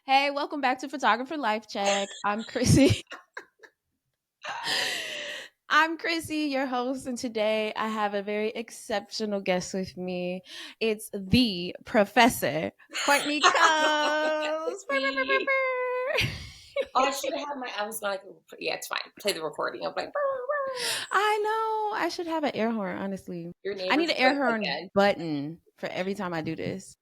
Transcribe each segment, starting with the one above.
Hey, welcome back to Photographer Life Check. I'm Chrissy. I'm Chrissy, your host, and today I have a very exceptional guest with me. It's the Professor, Courtney Coles. It's me. Oh, I should have I was like, yeah, it's fine. Play the recording. I'm like, I know. I should have an air horn, honestly. your I need neighbor's an air good horn again. button for every time I do this.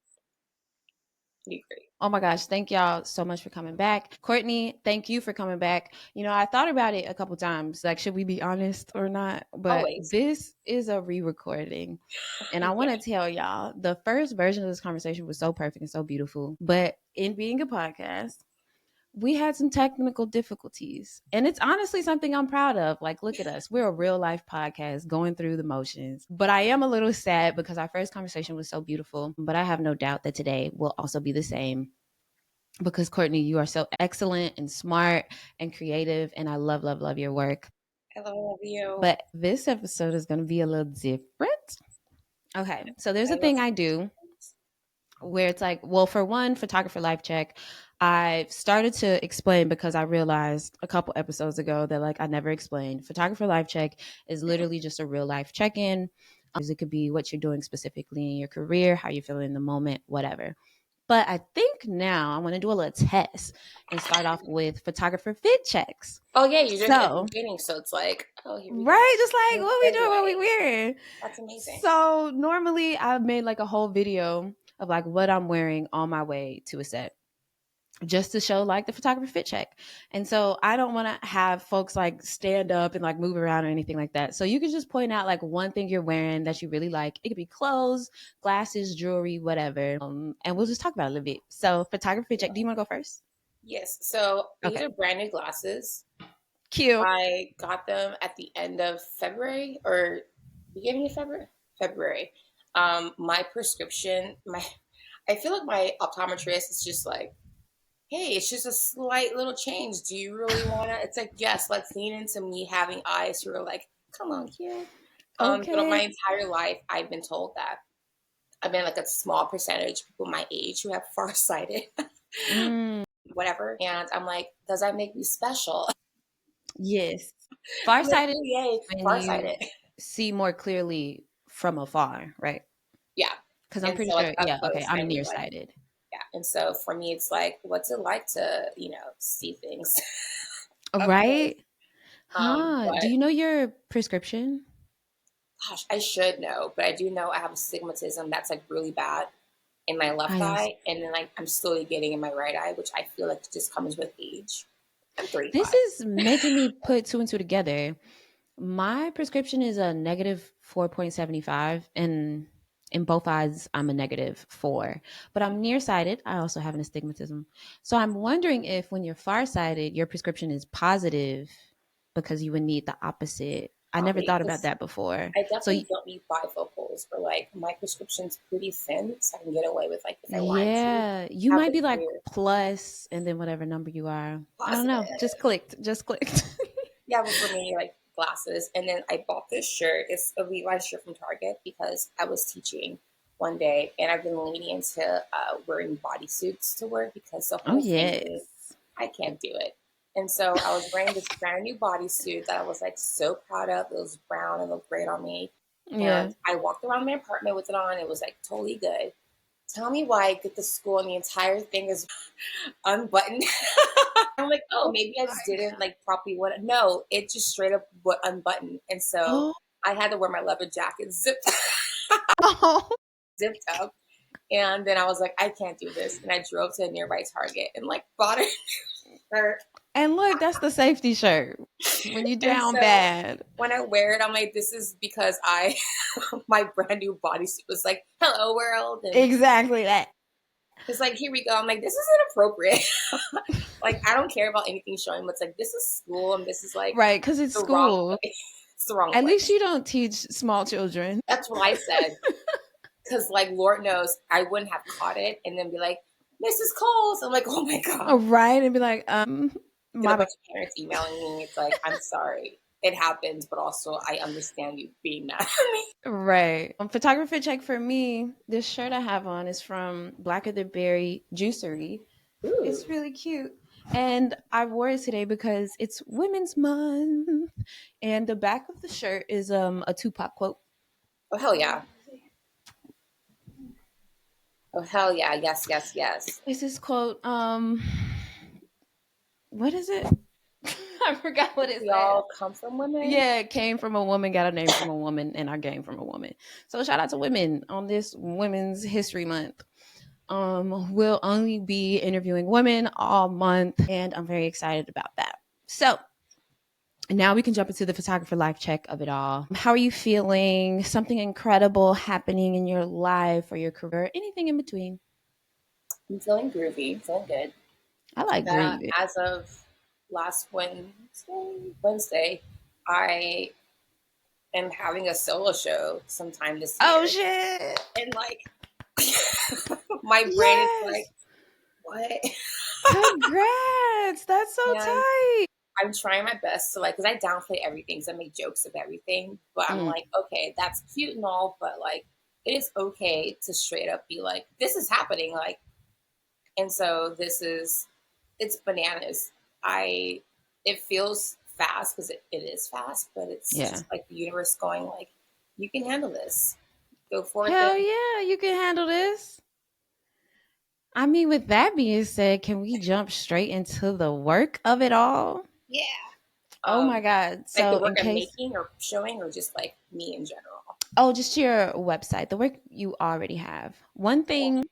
You great. Oh my gosh, thank y'all so much for coming back. Courtney, thank you for coming back. I thought about it a couple times, like, should we be honest or not? But Always. this is a re-recording. And I want to tell y'all, the first version of this conversation was so perfect and so beautiful. But in being a podcast, we had some technical difficulties. And it's honestly something I'm proud of. Like, look at us. We're a real life podcast going through the motions. But I am a little sad because our first conversation was so beautiful. But I have no doubt that today will also be the same. Because Courtney, you are so excellent and smart and creative. And I love, love, love your work. I love you. But this episode is going to be a little different. Okay. So there's a thing I do where it's like, well, for one, Photographer Life Check, I started to explain because I realized a couple episodes ago that, like, I never explained. Photographer Life Check is literally just a real life check-in. It could be what you're doing specifically in your career, how you feel in the moment, whatever. But I think now I want to do a little test and start off with photographer fit checks. Oh yeah, you did it at the beginning, so it's like, oh, here we go. Right, just like, what we doing, what we wearing. That's amazing. So normally I've made like a whole video of like what I'm wearing on my way to a set, just to show like the photographer fit check. And so I don't want to have folks like stand up and like move around or anything like that. So you can just point out like one thing you're wearing that you really like. It could be clothes, glasses, jewelry, whatever. And we'll just talk about it a little bit. So photographer fit check, do you want to go first? Yes. So these are brand new glasses. Cute. I got them at the end of February or beginning of February. My prescription, I feel like my optometrist is just like, hey, it's just a slight little change. Do you really want to? It's like, yes, let's lean into me having eyes who are like, come on, kid. Okay. But my entire life, I've been told that I've been like a small percentage of people my age who have farsighted, whatever. And I'm like, does that make me special? Yes. Farsighted. Like, yay, farsighted. See more clearly from afar, right? Yeah. Because I'm pretty sure, yeah, okay, I'm nearsighted. Yeah. And so for me, it's like, what's it like to, see things? Right? Do you know your prescription? Gosh, I should know, but I do know I have astigmatism that's like really bad in my left eye, and then like I'm slowly getting in my right eye, which I feel like just comes with age. I'm 35. This is making me put two and two together. My prescription is a negative 4.75, and in both eyes, I'm a negative 4. But I'm nearsighted. I also have an astigmatism. So I'm wondering if when you're farsighted, your prescription is positive because you would need the opposite. I never thought about that before. I definitely don't need bifocals, but like my prescription's pretty thin, so I can get away with like if I want to. Yeah, you might be like plus, and then whatever number you are. Positive. I don't know. Just clicked. Yeah, but for me, like glasses, and then I bought this shirt. It's a Levi's shirt from Target because I was teaching one day, and I've been leaning into wearing bodysuits to work because the whole thing is I can't do it. And so I was wearing this brand new bodysuit that I was like so proud of. It was brown and looked great on me. Yeah. And I walked around my apartment with it on. It was like totally good. Tell me why I get to school and the entire thing is unbuttoned. I'm like, oh, maybe I just didn't like properly what. No, it just straight up unbuttoned. And so I had to wear my leather jacket zipped up. And then I was like, I can't do this. And I drove to a nearby Target and like bought it. And look, that's the safety shirt. When you down bad. When I wear it, I'm like, this is because my brand new bodysuit was like, hello world. And exactly that. It's like, here we go. I'm like, this isn't appropriate. Like, I don't care about anything showing, but it's like, this is school and this is like. Right, because it's school. It's the wrong At least you don't teach small children. That's what I said. Because, like, Lord knows, I wouldn't have caught it and then be like, Mrs. Coles. I'm like, oh my God. Right, and be like, my bunch of parents emailing me. It's like, I'm sorry. It happens, but also I understand you being mad at me. Right. Photographer check for me. This shirt I have on is from Blacker the Berry Juicery Ooh. It's really cute. And I wore it today because it's Women's Month. And the back of the shirt is a Tupac quote. Oh hell yeah. Oh hell yeah. Yes, yes, yes. It's this quote, what is it? I forgot what it We says. all come from women. Yeah, it came from a woman, got a name from a woman, and I came from a woman. So shout out to women on this Women's History Month. We'll only be interviewing women all month, and I'm very excited about that. So now we can jump into the photographer life check of it all. How are you feeling? Something incredible happening in your life or your career? Anything in between? I'm feeling groovy, feeling good. I like groovy. As of last Wednesday, I am having a solo show sometime this Oh year, shit! and like my brain is like, Yes! what? Congrats! That's so And tight. I'm trying my best to like, because I downplay everything, because I make jokes of everything. But I'm Mm, like, okay, that's cute and all, but like, it is okay to straight up be like, this is happening, like, and so it's bananas. I It feels fast because it is fast, but it's yeah. just like the universe going like, you can handle this. Go forth Hell and yeah, you can handle this. I mean, with that being said, can we jump straight into the work of it all? yeah. Oh my God. Like the So, in work I'm case, making or showing, or just like me in general. oh, just your website, the work you already have. One thing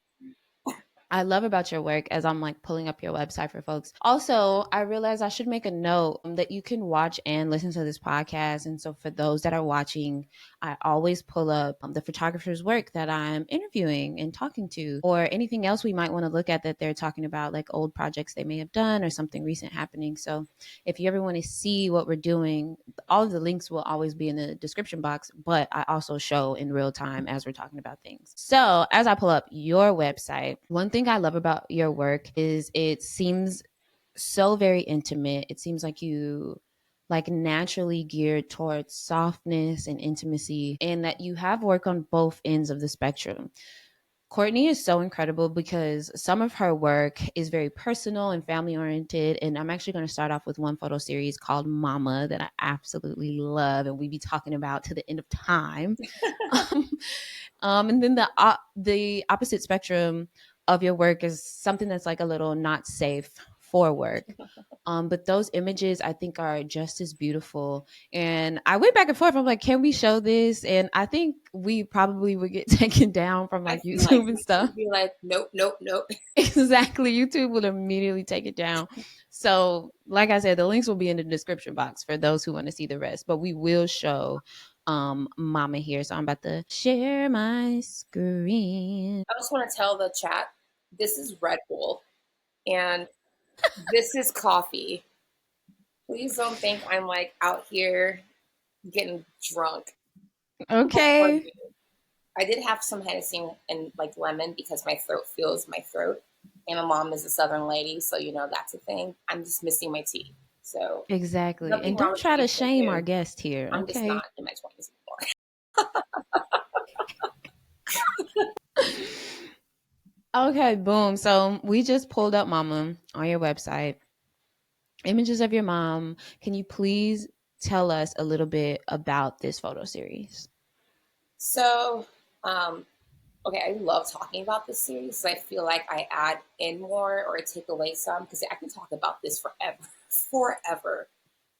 I love about your work as I'm like pulling up your website for folks. Also, I realized I should make a note that you can watch and listen to this podcast. And so for those that are watching, I always pull up the photographer's work that I'm interviewing and talking to, or anything else we might want to look at that they're talking about, like old projects they may have done or something recent happening. So if you ever want to see what we're doing, all of the links will always be in the description box, but I also show in real time as we're talking about things. So as I pull up your website, one thing I love about your work is it seems so very intimate. It seems like you like naturally geared towards softness and intimacy, and that you have work on both ends of the spectrum. Courtney is so incredible because some of her work is very personal and family oriented. And I'm actually going to start off with one photo series called Momma that I absolutely love and we be talking about to the end of time. And then the opposite spectrum of your work is something that's like a little not safe for work. But those images I think are just as beautiful. And I went back and forth. I'm like, can we show this? And I think we probably would get taken down from I like feel like YouTube and YouTube stuff. would be like, nope, nope, nope. Exactly. YouTube would immediately take it down. So, like I said, the links will be in the description box for those who want to see the rest. But we will show Momma here. So I'm about to share my screen. I just want to tell the chat, this is Red Bull and this is coffee. Please don't think I'm like out here getting drunk. Okay. I did have some Hennessy and like lemon because my throat feels my throat. And my mom is a Southern lady, so you know that's a thing. I'm just missing my tea. So Exactly. nothing And wrong don't with try to taking some shame our new. guest here. I'm just Okay. not in my 20s Okay, boom. So we just pulled up Momma on your website. Images of your mom. Can you please tell us a little bit about this photo series? So, um, okay, I love talking about this series. I feel like I add in more or I take away some because I can talk about this forever, forever.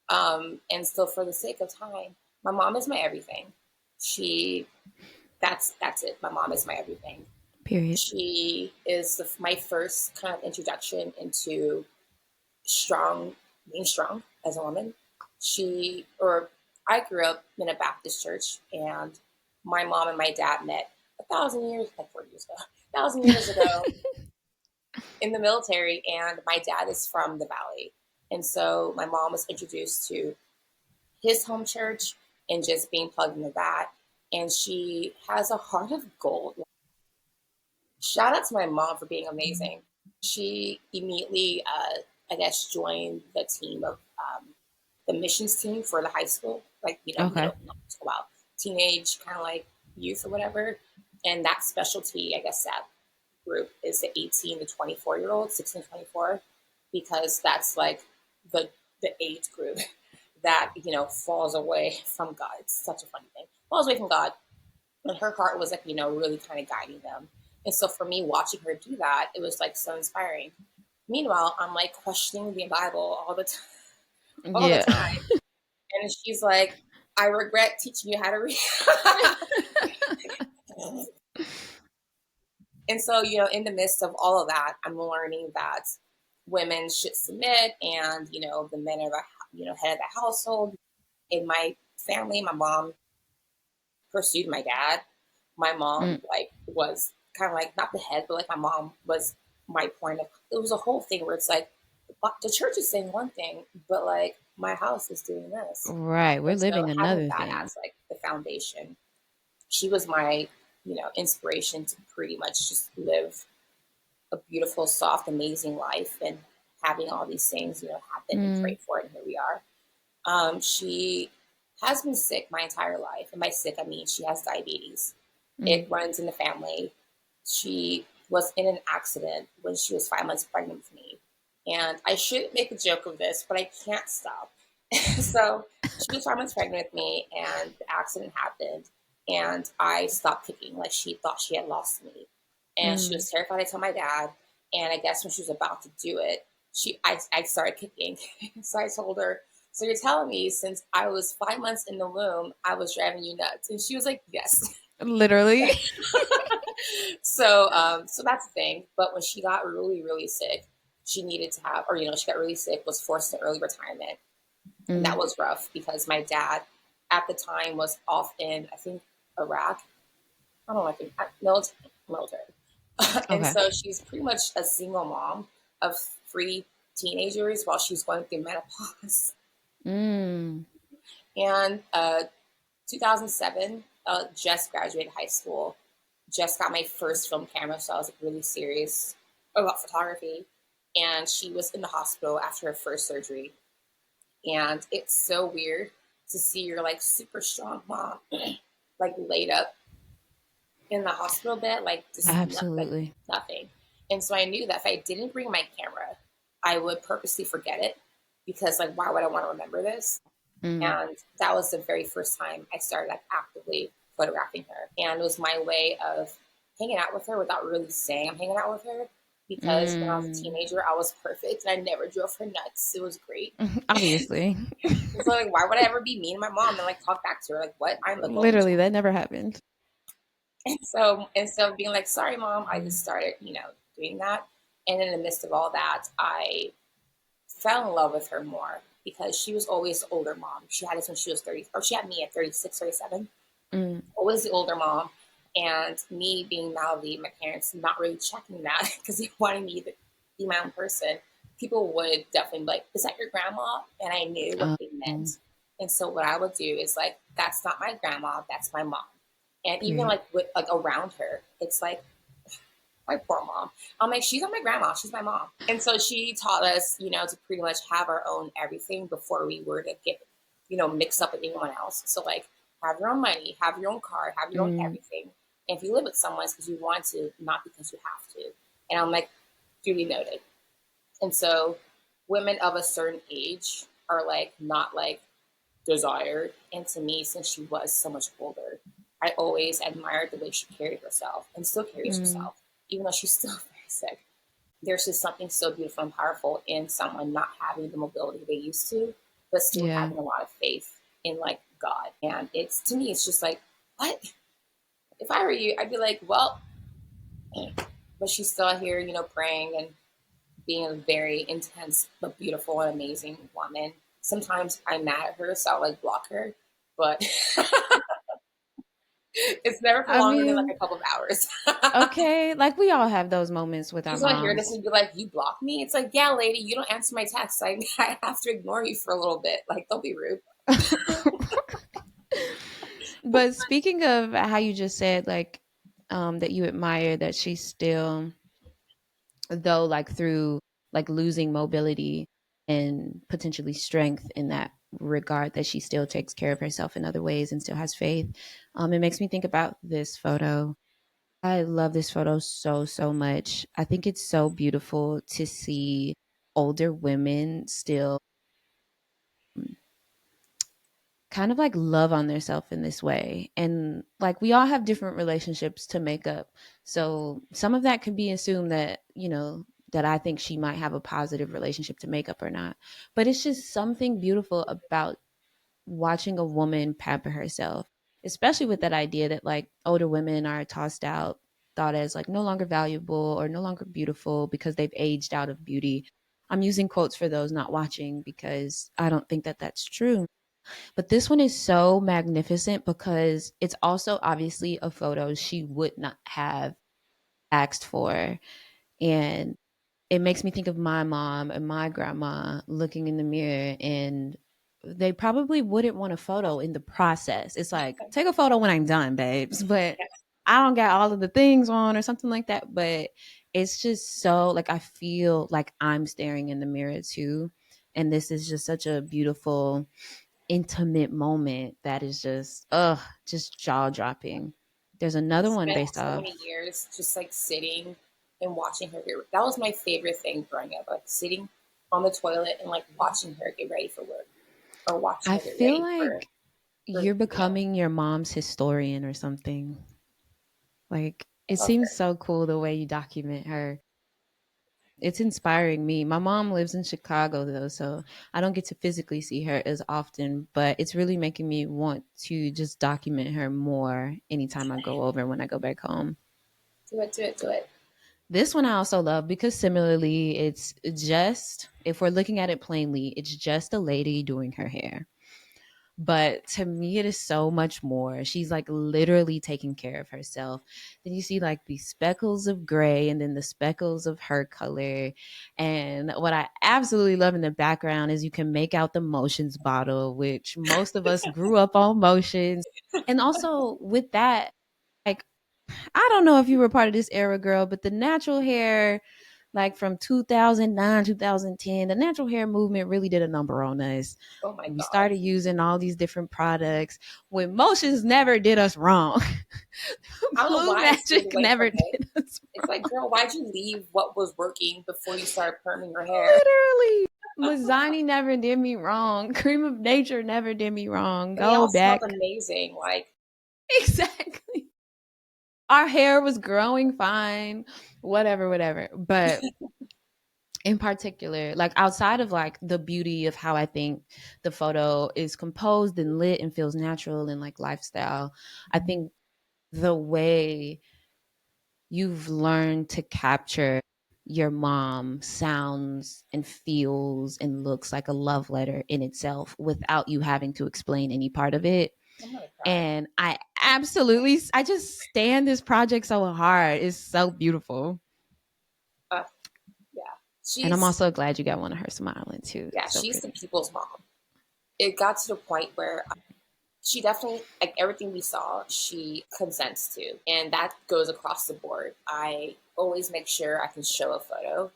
And so, for the sake of time, my mom is my everything. She, that's it. My mom is my everything. Period. She is my first kind of introduction into strong, being strong as a woman. Or I grew up in a Baptist church, and my mom and my dad met 1,000 years, like 4 years ago, 1,000 years ago in the military. And my dad is from the Valley. And so my mom was introduced to his home church and just being plugged into that. And she has a heart of gold. Shout out to my mom for being amazing. She immediately, I guess, joined the team of the missions team for the high school, like, Okay. middle school, teenage kind of like youth or whatever. And that specialty, I guess, that group is the 18 to 24-year-old, 16 to 24, because that's like the age group that, falls away from God. It's such a funny thing. Falls away from God. And her heart was like, really kind of guiding them. And so for me, watching her do that, it was like so inspiring. Meanwhile, I'm like questioning the Bible all the Yeah. time. And she's like, I regret teaching you how to read. And so, in the midst of all of that, I'm learning that women should submit, and, the men are the, head of the household. In my family, my mom pursued my dad. My mom, like, was kind of like, not the head, but like my mom was my point of, it was a whole thing where it's like, the church is saying one thing, but like my house is doing this. Right. We're And so living having another that thing. as like the foundation, she was my, inspiration to pretty much just live a beautiful, soft, amazing life, and having all these things, happen and pray for it. And here we are. She has been sick my entire life. And by sick, I mean she has diabetes. It runs in the family. She was in an accident when she was 5 months pregnant with me. And I should make a joke of this, but I can't stop. So she was 5 months pregnant with me, and the accident happened. And I stopped kicking, like she thought she had lost me. And she was terrified to tell my dad. And I guess when she was about to do it, I started kicking. So I told her, so you're telling me since I was 5 months in the womb, I was driving you nuts? And she was like, yes. Literally. So that's the thing. But when she got really, really sick, she needed to have, or, she got really sick, was forced to early retirement. And that was rough because my dad at the time was off in, I think, Iraq. I don't know, I think military. And Okay. so she's pretty much a single mom of 3 teenagers while she's going through menopause. And 2007, just graduated high school, just got my first film camera, so I was like, really serious about photography. And she was in the hospital after her first surgery. And it's so weird to see your like super strong mom like laid up in the hospital bed, like just like Absolutely. nothing. And so I knew that if I didn't bring my camera, I would purposely forget it, because like, why would I want to remember this? And that was the very first time I started like actively photographing her. And it was my way of hanging out with her without really saying I'm hanging out with her. Because when I was a teenager, I was perfect and I never drove her nuts. It was great. Obviously. And so like, why would I ever be mean to my mom and like talk back to her? Like, what? I'm the golden Literally, child. that never happened. And so instead of being like, sorry, mom, I just started, doing that. And in the midst of all that, I fell in love with her more because she was always the older mom. She had us when she was 30, or she had me at 36, 37. Always the older mom. And me being mouthy, my parents not really checking that because they wanted me to be my own person. People would definitely be like, is that your grandma? And I knew what they meant. And so what I would do is like, that's not my grandma, that's my mom. And even like with like around her, it's like, my poor mom. I'm like, she's not my grandma, she's my mom. And so she taught us, to pretty much have our own everything before we were to get, mixed up with anyone else. So like, have your own money, have your own car, have your own everything. And if you live with someone, it's because you want to, not because you have to. And I'm like, duly noted. And so women of a certain age are like, not like desired. And to me, since she was so much older, I always admired the way she carried herself and still carries herself, even though she's still very sick. There's just something so beautiful and powerful in someone not having the mobility they used to, but still Yeah. having a lot of faith in like God. And it's, to me, it's just like, what? If I were you, I'd be like, well, but she's still here, praying and being a very intense but beautiful and amazing woman. Sometimes I'm mad at her, so I'll like block her, but it's never for I longer than like mean, a couple of hours. okay, like we all have those moments with our She's gonna hear this moms. and be like, "You block me?" It's like, "Yeah, lady, you don't answer my texts. I have to ignore you for a little bit. Like, don't be rude." But speaking of how you just said, like, that you admire that she's still, though, like through like losing mobility and potentially strength in that regard, that she still takes care of herself in other ways and still has faith. It makes me think about this photo. I love this photo so, so much. I think it's so beautiful to see older women still kind of like love on themselves in this way. And like we all have different relationships to makeup. So some of that could be assumed that, that I think she might have a positive relationship to makeup or not. But it's just something beautiful about watching a woman pamper herself, especially with that idea that like older women are tossed out, thought as like no longer valuable or no longer beautiful because they've aged out of beauty. I'm using quotes for those not watching because I don't think that that's true. But this one is so magnificent because it's also obviously a photo she would not have asked for. And it makes me think of my mom and my grandma looking in the mirror, and they probably wouldn't want a photo in the process. It's like, take a photo when I'm done, babes. But Yeah. I don't got all of the things on or something like that. But it's just so like I feel like I'm staring in the mirror too. And this is just such a beautiful intimate moment that is just jaw dropping. There's I another one spent based so off. many years just like sitting and watching her get. That was my favorite thing growing up, like sitting on the toilet and like watching her get ready for work or watching I her get feel ready for like for you're becoming your mom's historian or something. Like I it love seems her. so cool the way you document her. It's inspiring me. My mom lives in Chicago though, so I don't get to physically see her as often, but it's really making me want to just document her more anytime I go over when I go back home. Do it, do it, do it. This one I also love because similarly, it's just, if we're looking at it plainly, it's just a lady doing her hair. But to me, it is so much more. She's like literally taking care of herself. Then you see like these speckles of gray and then the speckles of her color. And what I absolutely love in the background is you can make out the Motions bottle, which most of us grew up on Motions. And also with that, like, I don't know if you were part of this era, girl, but the natural hair, like from 2009, 2010, the natural hair movement really did a number on us. Oh my We god. started using all these different products when Motions never did us wrong. I don't know Blue why I stayed Magic away from never it. did us It's like, girl, why'd you leave what was working before you started perming your hair? wrong. Literally. Mazzani never did me wrong. Cream of Nature never did me wrong. And they Go all smelled back. amazing. Like, Exactly. Our hair was growing fine, whatever, whatever. But in particular, like outside of like the beauty of how I think the photo is composed and lit and feels natural and like lifestyle, I think the way you've learned to capture your mom sounds and feels and looks like a love letter in itself without you having to explain any part of it. I'm gonna cry. And I just stand this project so hard. It's so beautiful. Uh, yeah. And I'm She's also glad you got one of her smiling too. yeah, So she's the pretty. people's mom. It got to the point where she definitely like everything we saw she consents to, and that goes across the board. I always make sure I can show a photo,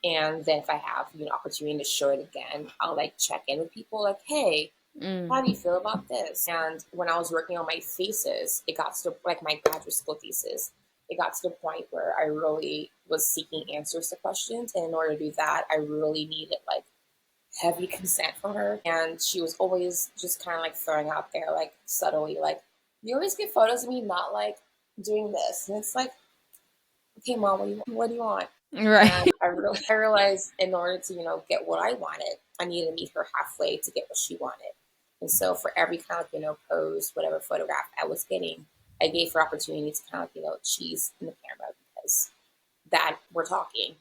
and then if I have opportunity to show it again, I'll like check in with people like, hey, how do you Mm. feel about this? And when I was working on my thesis, it got to like my graduate school thesis, it got to the point where I really was seeking answers to questions, and in order to do that I really needed like heavy consent from her. And she was always just kind of like throwing out there, like subtly, like, you always get photos of me not like doing this. And it's like, okay, mom, what do you want? Right. And I realized in order to, get what I wanted, I needed to meet her halfway to get what she wanted. And so for every kind of, pose, whatever photograph I was getting, I gave her opportunity to kind of, cheese in the camera because that we're talking.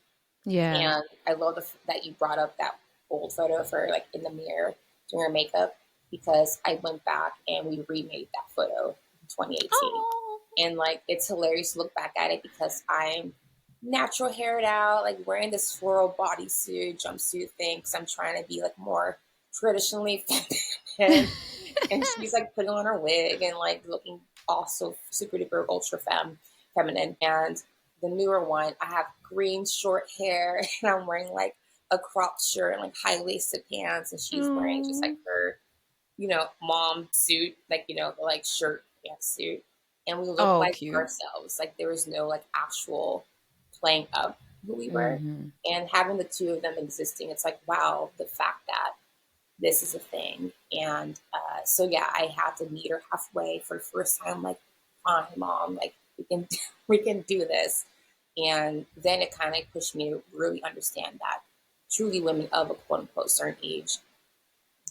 Yeah. And I love that you brought up that old photo of her like in the mirror doing her makeup because I went back and we remade that photo in 2018. Oh. And like it's hilarious to look back at it because I'm natural haired out, like wearing this floral bodysuit, jumpsuit thing because I'm trying to be like more traditionally feminine. And she's like putting on her wig and like looking also super duper feminine. And the newer one, I have green short hair and I'm wearing like a cropped shirt and like high waisted pants, and she's wearing just like Oh. her, mom suit, like the like shirt pants suit. and we looked Oh, like cute. ourselves. Like there was no like actual playing up who we were. Mm-hmm. And having the two of them existing, it's like, wow, the fact that this is a thing. And so yeah, I had to meet her halfway for the first time. Like, fine, mom, like we can we can do this. And then it kind of pushed me to really understand that truly women of a quote unquote certain age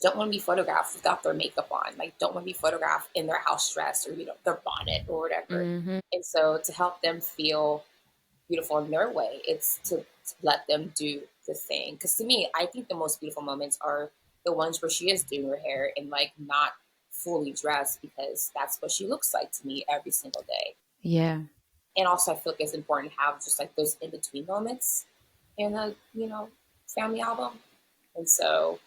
don't want to be photographed without their makeup on. Like, don't want to be photographed in their house dress or their bonnet or whatever. Mm-hmm. And so to help them feel beautiful in their way, it's to let them do the thing. Because to me, I think the most beautiful moments are the ones where she is doing her hair and like not fully dressed, because that's what she looks like to me every single day. Yeah. And also, I feel like it's important to have just like those in between moments in a family album. And so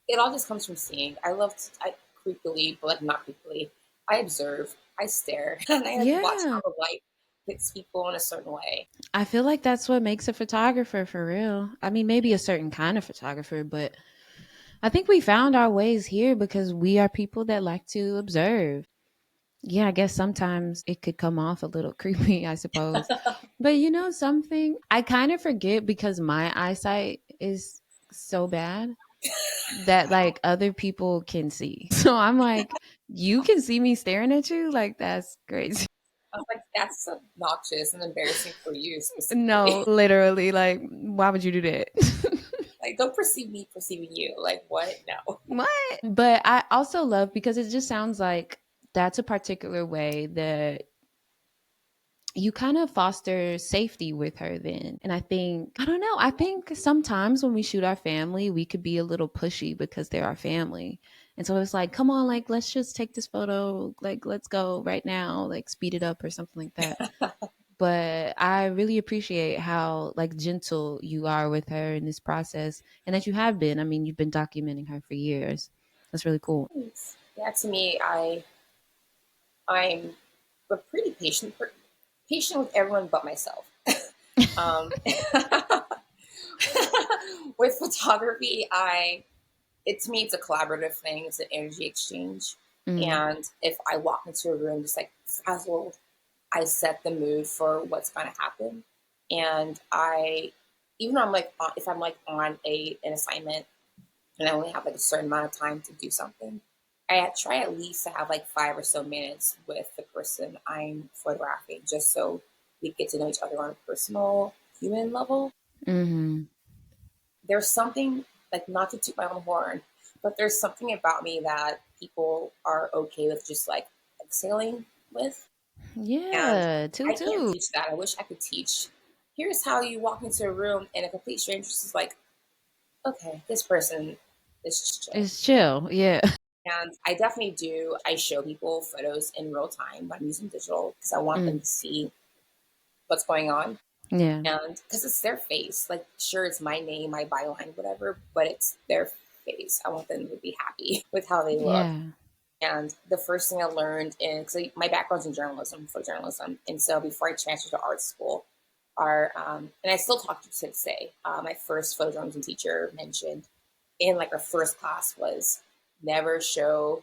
it all just comes from seeing. I creepily, but like not creepily. I observe, I stare, and I like watch Yeah. how the light hits people in a certain way. I feel like that's what makes a photographer for real. I mean, maybe a certain kind of photographer, but I think we found our ways here because we are people that like to observe. Yeah, I guess sometimes it could come off a little creepy, I suppose. But you know something? I kind of forget because my eyesight is so bad that like other people can see. So I'm like, you can see me staring at you? Like that's crazy. I was like, that's obnoxious and embarrassing for you specifically. No, literally, like why would you do that? Like, don't perceive me perceiving you. Like, what? No. What? But I also love because it just sounds like that's a particular way that you kind of foster safety with her then. And I think, I don't know, I think sometimes when we shoot our family, we could be a little pushy because they're our family. And so it's like, come on, like, let's just take this photo. Like, let's go right now, like, speed it up or something like that. But I really appreciate how like gentle you are with her in this process and that you have been. I mean, you've been documenting her for years. That's really cool. Yeah, to me, I'm a pretty patient with everyone but myself. um, with photography, to me, it's a collaborative thing. It's an energy exchange. Mm. And if I walk into a room just like frazzled, I set the mood for what's going to happen. And even though if I'm like on an assignment and I only have like a certain amount of time to do something, I try at least to have like 5 or so minutes with the person I'm photographing, just so we get to know each other on a personal, human level. Hmm. There's something, like, not to toot my own horn, but there's something about me that people are okay with just like exhaling with. And Yeah, too, I can't too. teach that. I wish I could teach. Here's how you walk into a room and a complete stranger is like, okay, this person is just chill. It's chill. Yeah. And I definitely do. I show people photos in real time when I'm using digital because I want them Mm. to see what's going on. Yeah. And because it's their face, like, sure, it's my name, my byline, whatever, but it's their face. I want them to be happy with how they look. Yeah. And the first thing I learned because my background's in journalism, for journalism. And so before I transferred to art school, and I still talk to this day, my first photojournalism teacher mentioned in like our first class was never show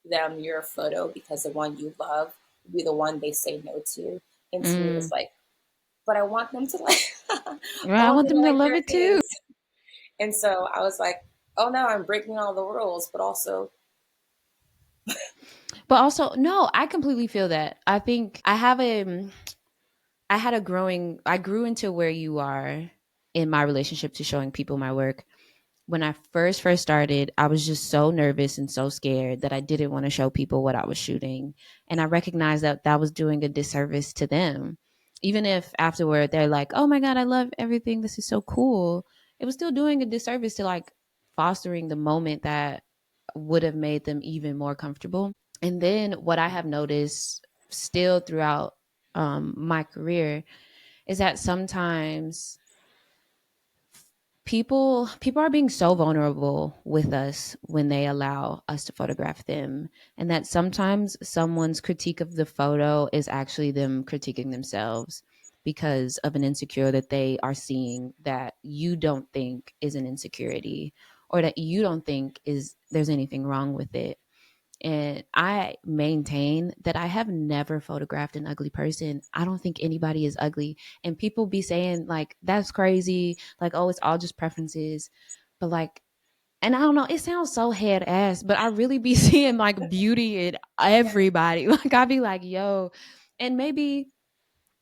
them your photo because the one you love will be the one they say no to. And to me, it was Mm. like, but I want them to like, I Well, I want want them to them to like love their it too. things. And so I was like, oh no, I'm breaking all the rules, but also, But also, no, I completely feel that. I think I grew into where you are in my relationship to showing people my work. When I first started, I was just so nervous and so scared that I didn't want to show people what I was shooting. And I recognized that that was doing a disservice to them. Even if afterward they're like, "Oh my god, I love everything. This is so cool." It was still doing a disservice to like fostering the moment that would have made them even more comfortable. And then what I have noticed still throughout my career is that sometimes people are being so vulnerable with us when they allow us to photograph them, and that sometimes someone's critique of the photo is actually them critiquing themselves because of an insecure that they are seeing that you don't think is an insecurity or that you don't think is there's anything wrong with it. And I maintain that I have never photographed an ugly person. I don't think anybody is ugly. And people be saying, like, that's crazy. Like, oh, it's all just preferences. But, like, and I don't know, it sounds so head ass, but I really be seeing like beauty in everybody. Like, I'll be like, yo, and maybe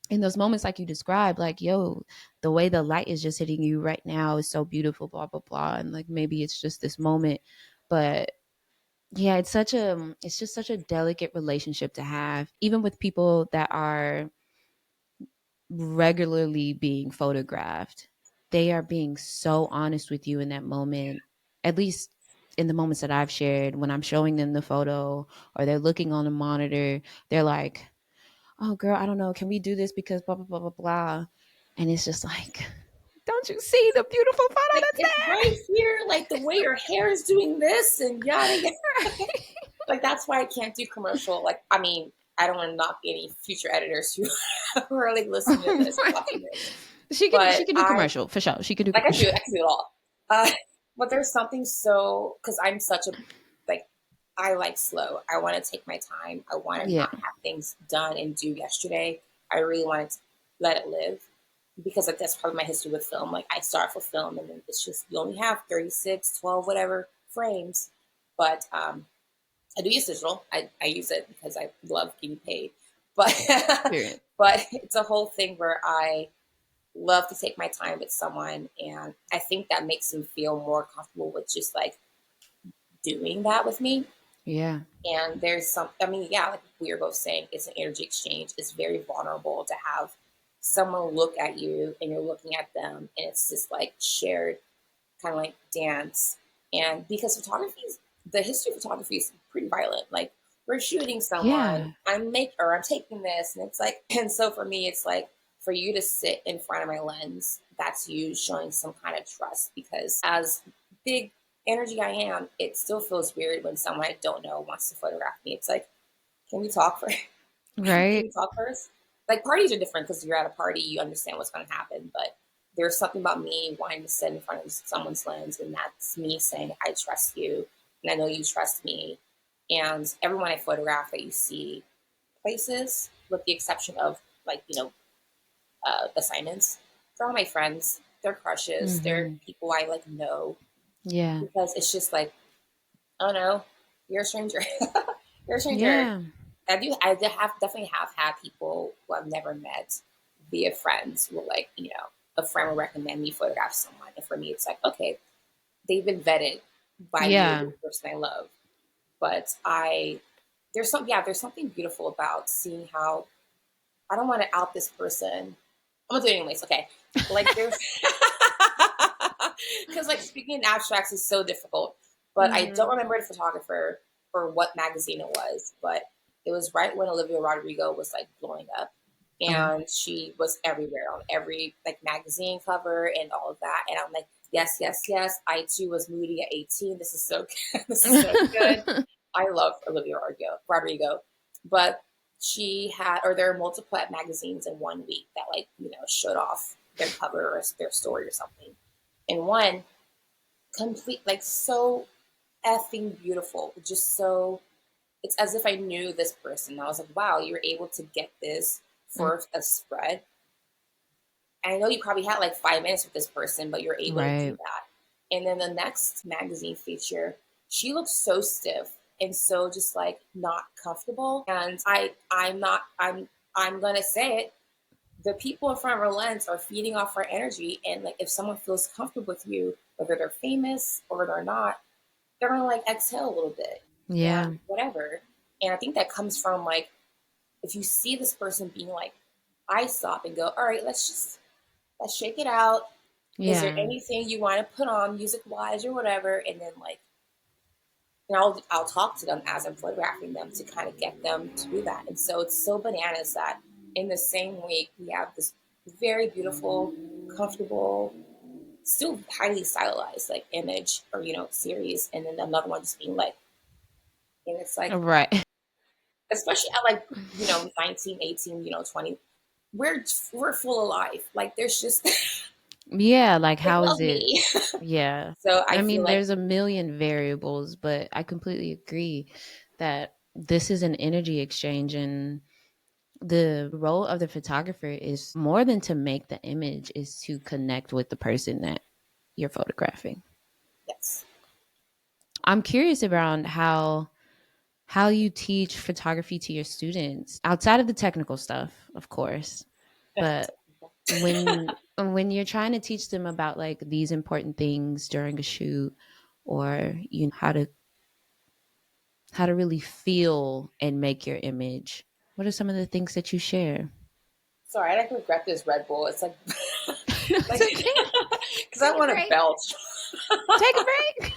in those moments like you described, like, yo, the way the light is just hitting you right now is so beautiful, blah, blah, blah. And like maybe it's just this moment. But yeah, it's just such a delicate relationship to have, even with people that are regularly being photographed. They are being so honest with you in that moment, at least in the moments that I've shared. When I'm showing them the photo or they're looking on the monitor, they're like, oh, girl, I don't know. Can we do this because blah, blah, blah, blah, blah. And it's just like, don't you see the beautiful photo Like, that's it's right here, like the way your hair is doing this and yada yada. there? Like, that's why I can't do commercial. Like, I mean, I don't want to knock any future editors who who are like listening to this, watching this. She But can do commercial for sure. She can do like, commercial. I can do it all. Uh, but there's something so, because I'm such a, like, I like slow. I want to take my time. I want to Yeah. not have things done and do yesterday. I really want to let it live because like that's part of my history with film. Like I start with film and then it's just, you only have 36, 12, whatever frames. But I do use digital. I use it because I love getting paid. But Period. but it's a whole thing where I love to take my time with someone, and I think that makes them feel more comfortable with just like doing that with me. Yeah. And there's some, I mean, yeah, like we were both saying, it's an energy exchange. It's very vulnerable to have someone look at you and you're looking at them, and it's just like shared kind of like dance. And because photography is, the history of photography is pretty violent. Like we're shooting someone, Yeah. I'm taking this, and it's like, and so for me, it's like for you to sit in front of my lens, that's you showing some kind of trust. Because as big energy I am, it still feels weird when someone I don't know wants to photograph me. It's like, can we talk first? Can Right. we talk first? Like parties are different because you're at a party, you understand what's going to happen, but there's something about me wanting to sit in front of someone's lens, and that's me saying, I trust you, and I know you trust me. And everyone I photograph that you see places, with the exception of like, assignments, they're all my friends, they're crushes, they're Mm-hmm. people I like know, Yeah. because it's just like, oh no, you're a stranger. You're a stranger. Yeah. Definitely have had people who I've never met via friends who will like, a friend will recommend me photograph someone. And for me, it's like, okay, they've been vetted by me, Yeah. the person I love. But there's something beautiful about seeing how, I don't want to out this person. I'm gonna do it anyways. Okay. Like there's, because like speaking in abstracts is so difficult, but I don't Mm-hmm. remember the photographer or what magazine it was, but it was right when Olivia Rodrigo was like blowing up, Okay. and she was everywhere on every like magazine cover and all of that. And I'm like, yes, yes, yes. I too was moody at 18. This is so good. This is so good. I love Olivia Rodrigo, but she had, or there are multiple magazines in one week that like, showed off their cover or their story or something. And one complete, like so effing beautiful, just so, it's as if I knew this person. I was like, wow, you were able to get this for a spread. And I know you probably had like 5 minutes with this person, but you're able to do Right. that. And then the next magazine feature, she looked so stiff and so just like not comfortable. And I'm gonna say it. The people in front of our lens are feeding off our energy. And like if someone feels comfortable with you, whether they're famous or they're not, they're gonna like exhale a little bit Yeah. and whatever. And I think that comes from like, if you see this person being like, I stop and go, all right, let's shake it out. Is there Yeah. anything you want to put on music wise or whatever? And then like, and I'll talk to them as I'm photographing them to kind of get them to do that. And so it's so bananas that in the same week we have this very beautiful, comfortable, still highly stylized like image or series, and then another one just being like, and it's like, Right. especially at like 19, 18, 20, we're full of life. Like there's just Yeah. Like, they how is love it? me. Yeah. So I I feel mean, like there's a million variables, but I completely agree. that this is an energy exchange, and the role of the photographer is more than to make the image, is to connect with the person that you're photographing. Yes. I'm curious around how you teach photography to your students outside of the technical stuff, of course. But when you're trying to teach them about like these important things during a shoot, or how to really feel and make your image, what are some of the things that you share? Sorry, I like regret this Red Bull. It's like, No, like, it's okay. because I Take a want to break. belch. Take a break.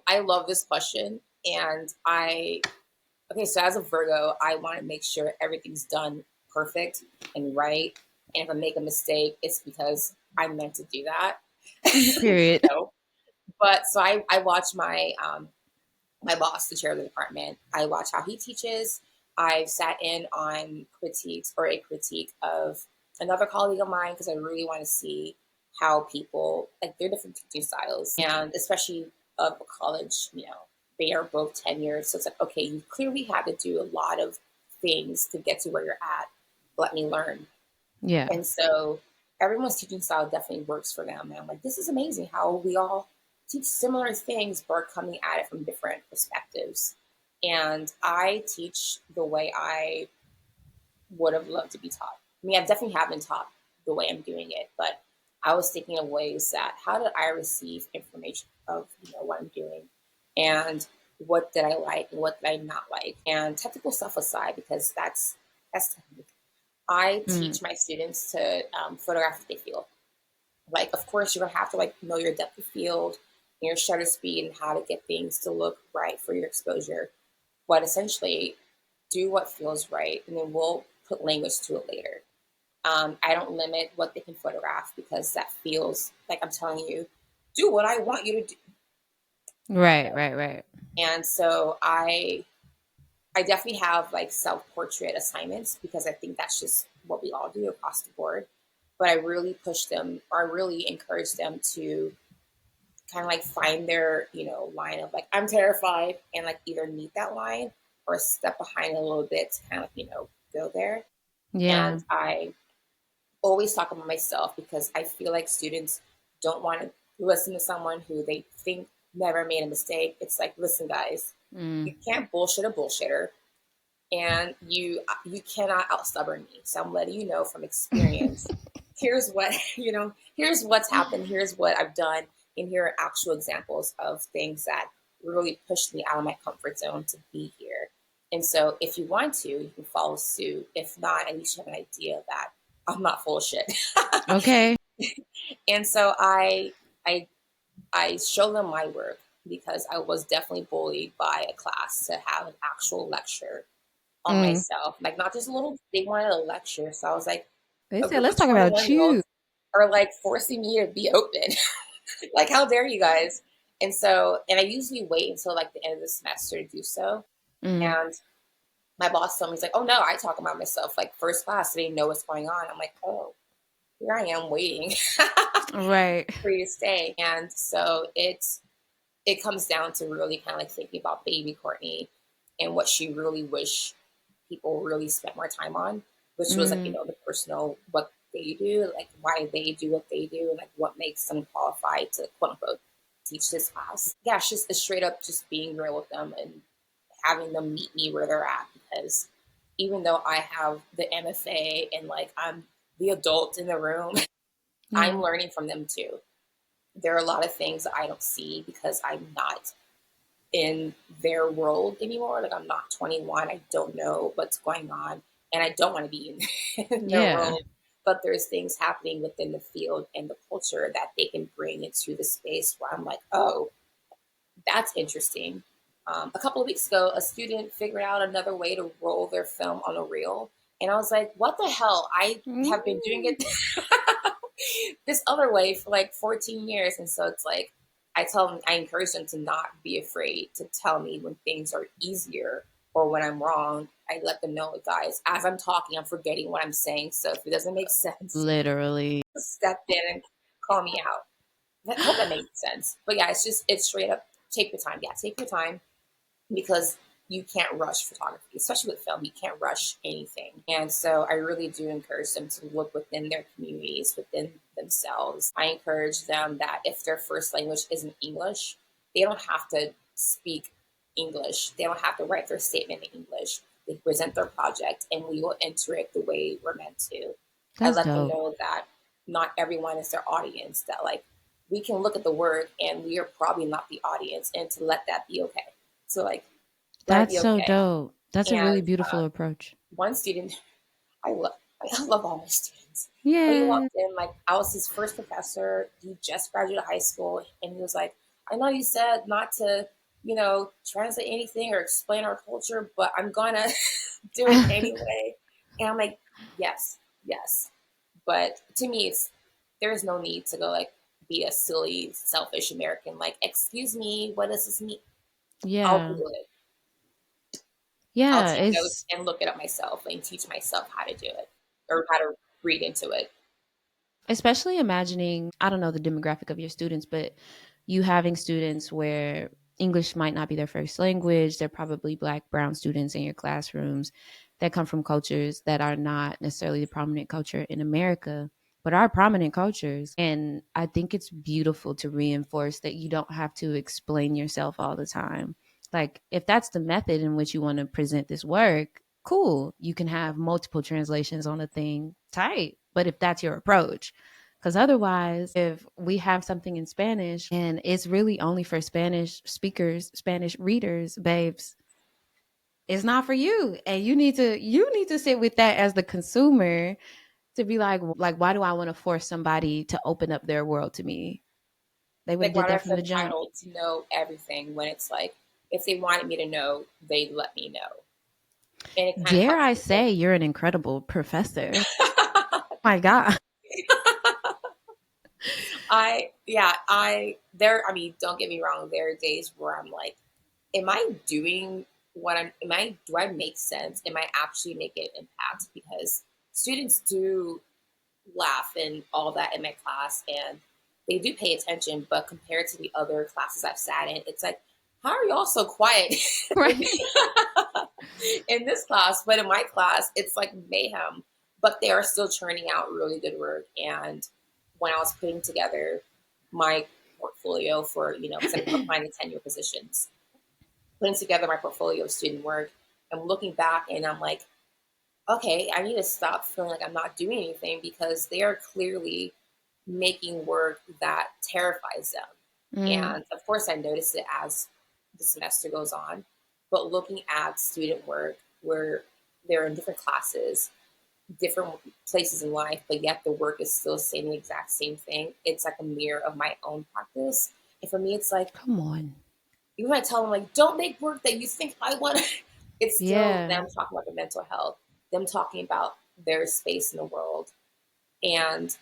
I love this question, and okay. So as a Virgo, I want to make sure everything's done perfect and right. And if I make a mistake, it's because I meant to do that. Period. So, but so I watch my boss, the chair of the department. I watch how he teaches. I've sat in on critiques or a critique of another colleague of mine because I really want to see how people like their different teaching styles, and especially of a college, they are both tenured. So it's like, okay, you clearly had to do a lot of things to get to where you're at. Let me learn. Yeah. And so everyone's teaching style definitely works for them. And I'm like, this is amazing how we all teach similar things, but are coming at it from different perspectives. And I teach the way I would have loved to be taught. I mean, I definitely have been taught the way I'm doing it, but I was thinking of ways that how did I receive information of what I'm doing, and what did I like and what did I not like, and technical stuff aside, because that's technical. I Mm. teach my students to photograph what they feel. Like, of course, you're gonna have to like know your depth of field, and your shutter speed, and how to get things to look right for your exposure. But essentially, do what feels right, and then we'll put language to it later. I don't limit what they can photograph because that feels like I'm telling you, do what I want you to do. Right, right, right. And so I definitely have like self-portrait assignments because I think that's just what we all do across the board. But I really push them, or I really encourage them to kind of like find their, line of like, I'm terrified, and like either meet that line or step behind a little bit to kind of, go there. Yeah. And I always talk about myself because I feel like students don't want to listen to someone who they think never made a mistake. It's like, listen, guys, Mm. you can't bullshit a bullshitter, and you cannot out stubborn me. So I'm letting you know from experience. Here's what here's what's happened. Here's what I've done, and here are actual examples of things that really pushed me out of my comfort zone to be here. And so, if you want to, you can follow suit. If not, at least you have an idea that I'm not full of shit. Okay. And so I show them my work because I was definitely bullied by a class to have an actual lecture on Mm. myself. Like, not just a little, they wanted a lecture. So I was like, They a said, group let's of talk about 21-year-olds you. are like forcing me to be open. Like, how dare you guys? And so, and I usually wait until like the end of the semester to do so. Mm. And my boss told me, he's like, oh no, I talk about myself like first class. So they know what's going on. I'm like, oh, here I am waiting Right. for you to stay. And so it comes down to really kind of like thinking about baby Courtney and what she really wished people really spent more time on, which was like, Mm. the personal, what they do, like why they do what they do, and like what makes them qualified to quote unquote teach this class. Yeah, it's just straight up just being real with them and having them meet me where they're at, because even though I have the MFA and like I'm the adult in the room, Yeah. I'm learning from them too. There are a lot of things that I don't see because I'm not in their world anymore. Like, I'm not 21. I don't know what's going on, and I don't want to be in their Yeah. world. But there's things happening within the field and the culture that they can bring into the space where I'm like, oh, that's interesting. A couple of weeks ago, a student figured out another way to roll their film on a reel. And I was like, what the hell? I have been doing Mm. it this other way for like 14 years. And so it's like, I encourage them to not be afraid to tell me when things are easier or when I'm wrong. I let them know, guys, as I'm talking, I'm forgetting what I'm saying. So if it doesn't make sense, Literally. step in and call me out. I hope that makes sense. But yeah, it's straight up take your time. Yeah, take your time, because you can't rush photography, especially with film. You can't rush anything. And so I really do encourage them to look within their communities, within themselves. I encourage them that if their first language isn't English, they don't have to speak English. They don't have to write their statement in English. They present their project and we will enter it the way we're meant to. I That's let them dope. know that not everyone is their audience, that like we can look at the work and we are probably not the audience, and to let that be okay. So like, let it That's be so okay. dope. That's a really And beautiful approach. one student, I love, I love all my students. When he Yeah. walked in, like I was his first professor. He just graduated high school, and he was like, "I know you said not to, translate anything or explain our culture, but I'm gonna do it anyway." And I'm like, "Yes, yes." But to me, there's no need to go like be a silly, selfish American. Like, excuse me, what does this mean? I'll Yeah. Google it. I'll Yeah. take notes It's and look it up myself and teach myself how to do it or how to read into it. especially imagining, I don't know the demographic of your students, but you having students where English might not be their first language. They're probably Black, brown students in your classrooms that come from cultures that are not necessarily the prominent culture in America, but are prominent cultures. And I think it's beautiful to reinforce that you don't have to explain yourself all the time. Like, if that's the method in which you want to present this work, cool. You can have multiple translations on a thing, tight. But if that's your approach, because otherwise, if we have something in Spanish and it's really only for Spanish speakers, Spanish readers, babes, it's not for you. And you need to sit with that as the consumer to be like, why do I want to force somebody to open up their world to me? They would have Like, why did do I that from feel the jump. entitled to know everything when it's like, if they wanted me to know, they'd let me know. And it kind of Dare helps I me think. say you're an incredible professor? My God. I mean, don't get me wrong, there are days where I'm like, am I doing do I make sense? Am I actually making an impact? Because students do laugh and all that in my class, and they do pay attention, but compared to the other classes I've sat in, it's like, how are y'all so quiet in, Right. in this class? But in my class, it's like mayhem, but they are still churning out really good work. And when I was putting together my portfolio for, because I'm applying to tenure positions, putting together my portfolio of student work, I'm looking back and I'm like, okay, I need to stop feeling like I'm not doing anything, because they are clearly making work that terrifies them. Mm, And of course, I notice it as the semester goes on. But looking at student work where they're in different classes, different places in life, but yet the work is still saying the exact same thing, it's like a mirror of my own practice. And for me, it's like, come on. you want to tell them, like, don't make work that you think I want. It's still Yeah. them talking about their mental health, them talking about their space in the world. And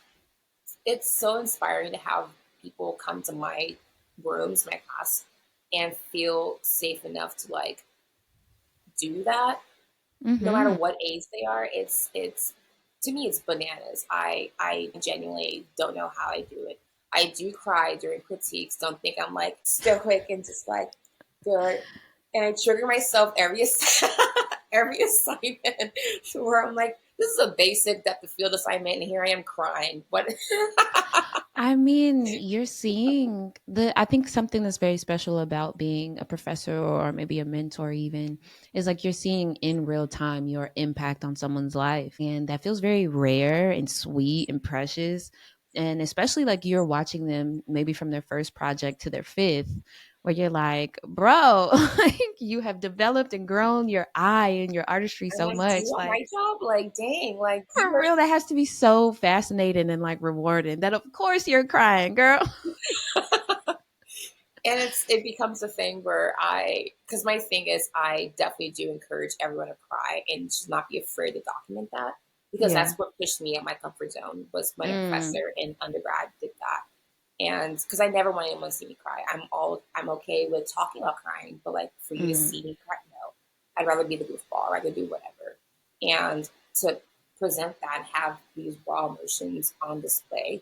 it's so inspiring to have people come to my rooms, my class, and feel safe enough to like do that, no matter Mm-hmm. what age they are. It's to me, it's bananas. I genuinely don't know how I do it. I do cry during critiques. Don't think I'm like stoic and just like good. And I trigger myself every every assignment where I'm like, this is a basic depth of field assignment, and here I am crying. What? I mean, you're seeing I think something that's very special about being a professor or maybe a mentor, even, is like you're seeing in real time your impact on someone's life. And that feels very rare and sweet and precious. And especially like you're watching them maybe from their first project to their fifth, where you're like, bro, like you have developed and grown your eye and your artistry I'm so like, do you much. want Like, my job? Like, dang, like you for real, that has to be so fascinating and like rewarding that of course you're crying, girl. and it becomes a thing where because my thing is, I definitely do encourage everyone to cry and should not be afraid to document that, because Yeah. that's what pushed me at my comfort zone, was when a Mm, professor in undergrad did that. And because I never want anyone to see me cry, I'm okay with talking about crying, but like for you to mm, see me cry, no. I'd rather be the goofball. I'd rather do whatever. And to present that and have these raw emotions on display,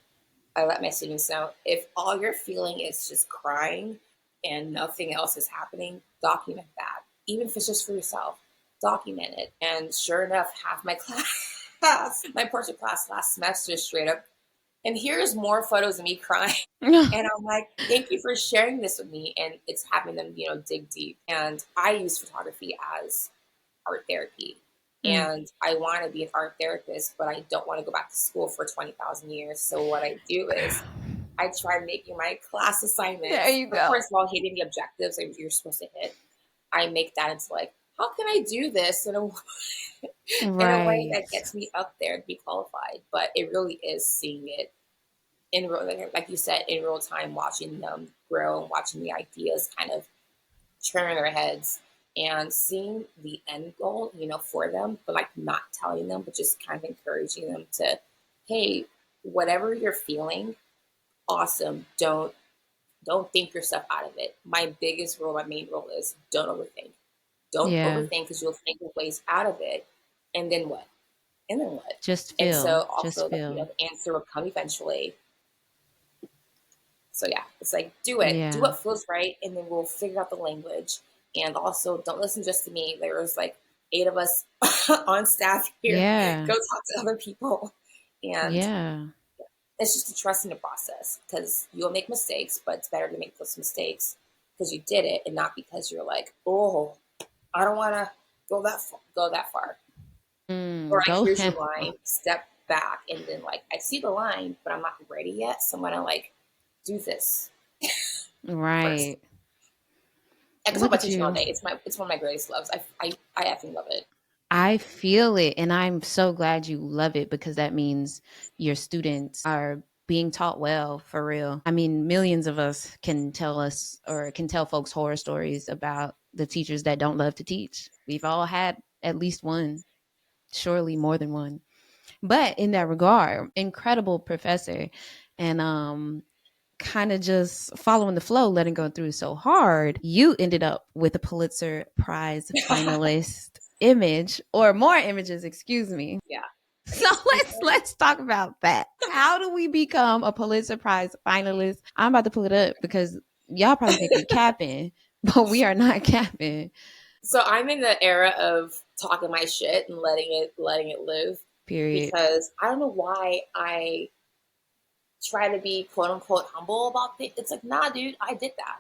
I let my students know, if all you're feeling is just crying, and nothing else is happening, document that. Even if it's just for yourself, document it. And sure enough, half my class, my portrait class last semester, straight up, and here's more photos of me crying. And I'm like, thank you for sharing this with me. And it's having them, dig deep. And I use photography as art therapy. And I want to be an art therapist, but I don't want to go back to school for 20,000 years. So what I do is I try making my class assignments. There you Of go. course, while hitting the objectives that you're supposed to hit, I make that into like, how can I do this in a way that gets me up there to be qualified? But it really is seeing it in real, like you said, in real time, watching them grow and watching the ideas kind of turn their heads and seeing the end goal, for them, but like not telling them, but just kind of encouraging them to, hey, whatever you're feeling, awesome. Don't think yourself out of it. My biggest rule, my main rule is don't overthink. Don't overthink because you'll think of ways out of it. And then what? And then what? Just And feel. so also Just feel. the answer will come eventually. So yeah, it's like do it. Yeah. Do what feels right, and then we'll figure out the language. And also don't listen just to me. There was like 8 of us on staff here. Yeah. Go talk to other people. And Yeah. it's just a trust in the process because you'll make mistakes, but it's better to make those mistakes because you did it and not because you're like, oh, I don't want to go that far. Or like, here's your line, step back, and then like I see the line, but I'm not ready yet. So I'm gonna like do this. Right. I can talk about teaching all day. It's one of my greatest loves. I effing love it. I feel it, and I'm so glad you love it because that means your students are being taught well, for real. I mean, millions of us can tell folks horror stories about the teachers that don't love to teach. We've all had at least one, surely more than one. But in that regard, incredible professor, and kind of just following the flow, letting go through so hard, you ended up with a Pulitzer Prize finalist image, or more images, excuse me. Yeah. So let's talk about that. How do we become a Pulitzer Prize finalist? I'm about to pull it up because y'all probably think we capping, but we are not capping. So I'm in the era of talking my shit and letting it live. Period. Because I don't know why I try to be quote unquote humble about it. It's like, nah, dude, I did that.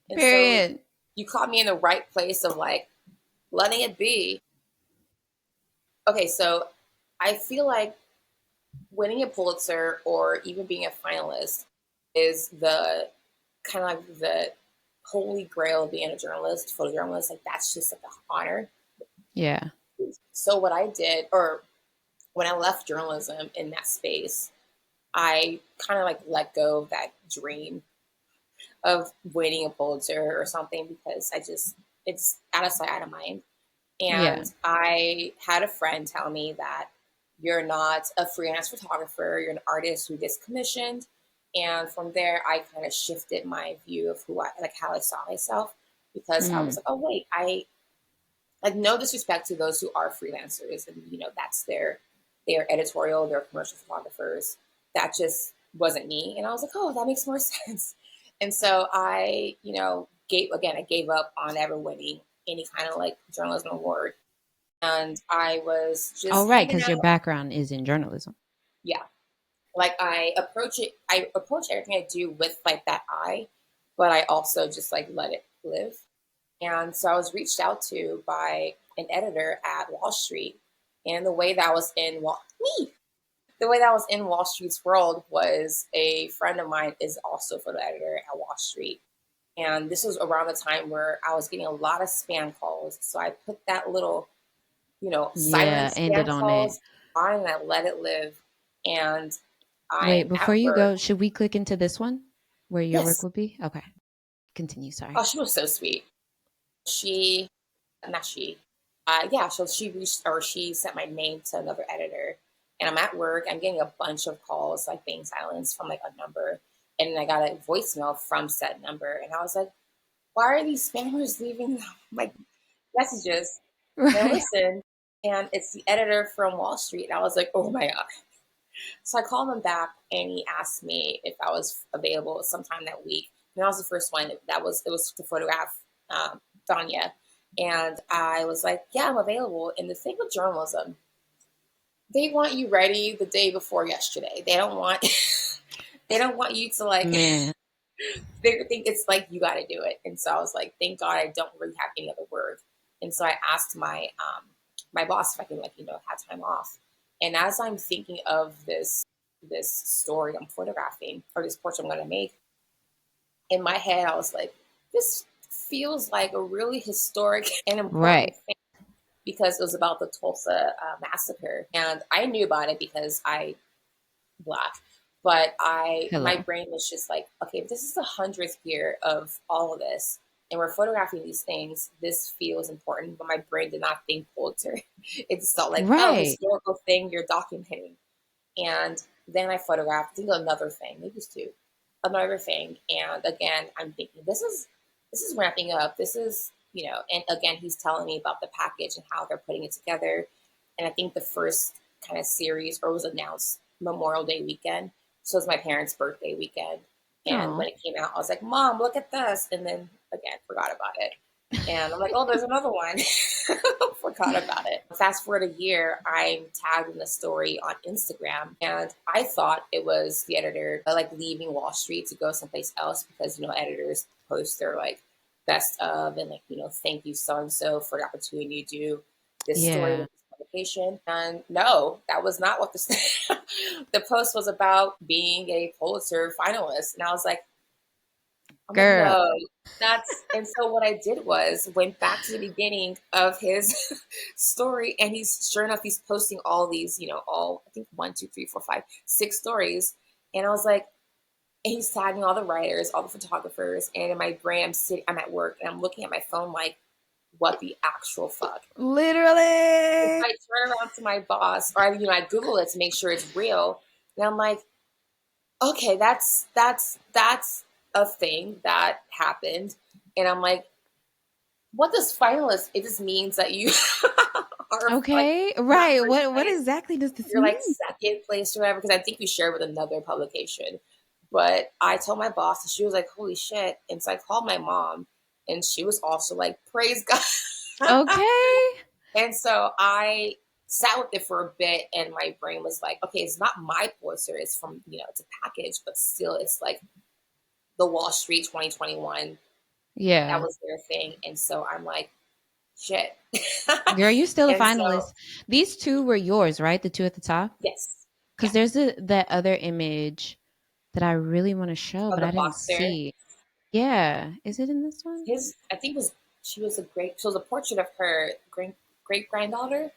And Period. so you caught me in the right place of like letting it be. Okay, so I feel like winning a Pulitzer or even being a finalist is the kind of like the holy grail of being a journalist, photojournalist. Like that's just like an honor. Yeah. So what I did, or when I left journalism in that space, I kind of like let go of that dream of winning a Pulitzer or something because it's out of sight, out of mind. And Yeah. I had a friend tell me that you're not a freelance photographer, you're an artist who gets commissioned. And from there, I kind of shifted my view of how I saw myself because I was like, oh, wait, like no disrespect to those who are freelancers and, that's their editorial, their commercial photographers. That just wasn't me. And I was like, oh, that makes more sense. And so I gave up on ever winning any kind of like journalism award. And I was just Oh, right, hanging because your out. background is in journalism. Yeah. Like I approach everything I do with like that eye, but I also just like let it live. And so I was reached out to by an editor at Wall Street. And the way that was in Wall Street's world was a friend of mine is also a photo editor at Wall Street. And this was around the time where I was getting a lot of spam calls. So I put that little, silent Ended spam on it. calls on and I let it live. And Wait, I'm before at you work. go, should we click into this one where your work Yes. will be? Okay. Continue. Sorry. Oh, she was so sweet. She, not she, yeah, so she sent my name to another editor. And I'm at work. I'm getting a bunch of calls, like being silenced from like a number. And I got a voicemail from said number. And I was like, why are these spammers leaving my messages? And I Right. listened, and it's the editor from Wall Street. And I was like, oh my God. So I called him back, and he asked me if I was available sometime that week And that was the first one. It was to photograph Danya. And I was like, yeah, I'm available. And the thing with journalism, they want you ready the day before yesterday. They don't want they don't want you to like Man. they think it's like you got to do it. And so I was like, thank God I don't really have any other word. And so I asked my boss if I could have time off. And as I'm thinking of this story I'm photographing or this portrait I'm going to make, in my head I was like, this feels like a really historic and important thing because it was about the Tulsa massacre, and I knew about it because I Black. But my brain was just like, okay, this is the 100th year of all of this, and we're photographing these things. This feels important, but my brain did not think Pulitzer. It just felt like, oh, historical thing you're documenting. And then I photographed, I think another thing, maybe it's two, another thing. And again, I'm thinking, this is ramping up. This is, and again, he's telling me about the package and how they're putting it together. And I think the first kind of series was announced Memorial Day weekend. So it was my parents' birthday weekend. And when it came out, I was like, Mom, look at this. And then again, forgot about it. And I'm like, oh, there's another one. Forgot about it. Fast forward a year, I'm tagged in the story on Instagram. And I thought it was the editor like leaving Wall Street to go someplace else because, editors post their like best of and like, thank you so-and-so for the opportunity to do this story with this publication. And no, that was not what the post was about, being a Pulitzer finalist. And I was like, girl. No, and so what I did was went back to the beginning of his story, and sure enough, he's posting all these, I think 1, 2, 3, 4, 5, 6 stories. And I was like, and he's tagging all the writers, all the photographers, and in my brain, I'm at work and I'm looking at my phone like, what the actual fuck? Literally. I turn around to my boss, or I Google it to make sure it's real. And I'm like, okay, that's a thing that happened. And I'm like, what does finalist? It just means that you are okay, like, right. What exactly does this mean? You're like second place or whatever, because I think we shared with another publication. But I told my boss, and she was like, holy shit. And so I called my mom, and she was also like, praise God. Okay. And so I sat with it for a bit, and my brain was like, okay, it's not my Pulitzer, it's from, it's a package, but still it's like the Wall Street 2021. Yeah. That was their thing. And so I'm like, shit. Girl, you're still a finalist. So, these 2 were yours, right? The 2 at the top? Yes. Because there's that other image that I really want to show, but I didn't see. Yeah. Is it in this one? I think she was a portrait of her great granddaughter.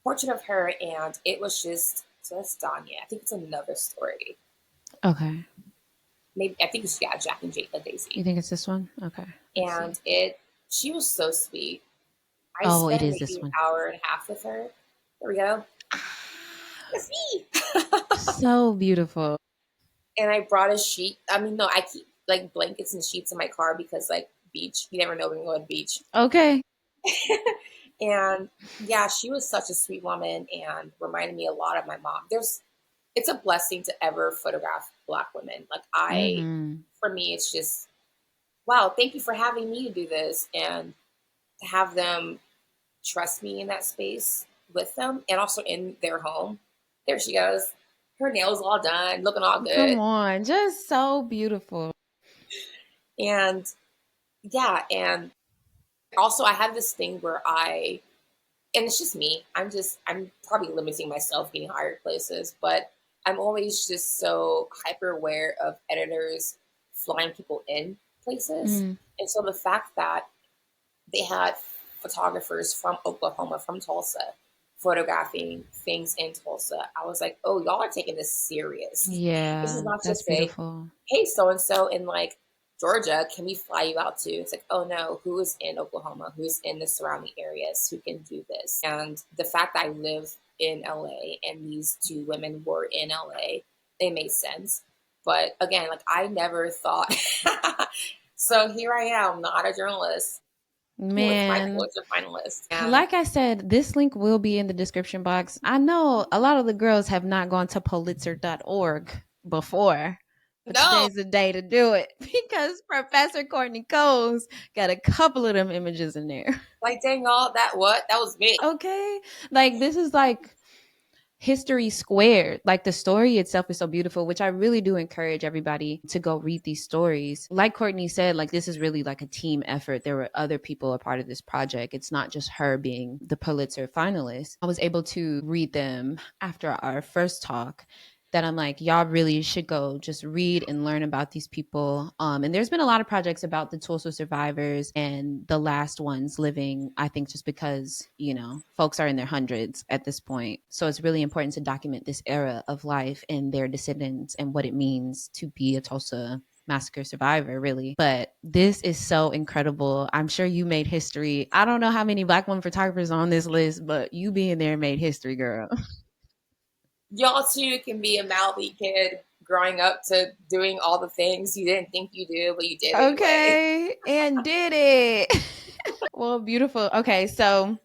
Portrait of her, and it was just, so that's Danya. I think it's another story. Okay. Maybe, I think it's, Jack and Daisy. You think it's this one? Okay. And she was so sweet. I spent maybe this one. An hour and a half with her. There we go. That's me. So beautiful. And I brought a sheet. I mean, no, I keep like blankets and sheets in my car because like beach, you never know when you go to the beach. Okay. And yeah, she was such a sweet woman and reminded me a lot of my mom. It's a blessing to ever photograph Black women. Like for me, it's just, wow, thank you for having me to do this, and to have them trust me in that space with them, and also in their home. There she goes. Her nails all done, looking all good. Come on, just so beautiful. And yeah, and also I have this thing where and it's just me, I'm probably limiting myself getting hired places, but I'm always just so hyper aware of editors flying people in places. And so the fact that they had photographers from Oklahoma, from Tulsa, photographing things in Tulsa, I was like, oh, y'all are taking this serious. Yeah, this is not just beautiful. Hey, so-and-so in like Georgia, can we fly you out to? It's like, oh no, who is in Oklahoma? Who's in the surrounding areas who can do this? And the fact that I live in LA and these 2 women were in LA, it made sense. But again, like I never thought. So here I am, not a journalist. Man, Pulitzer finalist. Like I said, this link will be in the description box. I know a lot of the girls have not gone to Pulitzer.org before. But No, today's the day to do it because Professor Courtney Coles got a couple of them images in there. like dang all that what? That was me. Okay. Like this is like history squared. Like the story itself is so beautiful, which I really do encourage everybody to go read these stories. Like Courtney said, like this is really like a team effort. There were other people a part of this project. It's not just her being the Pulitzer finalist. I was able to read them after our first talk, that I'm like, y'all really should go just read and learn about these people. And there's been a lot of projects about the Tulsa survivors and the last ones living, I think just because, you know, folks are in their hundreds at this point. So it's really important to document this era of life and their descendants and what it means to be a Tulsa massacre survivor, really. But this is so incredible. I'm sure you made history. I don't know how many Black women photographers are on this list, but you being there made history, girl. Y'all too can be a mouthy kid growing up to doing all the things you didn't think you do, but you did anyway. Okay, and did it. Well, beautiful. Okay, so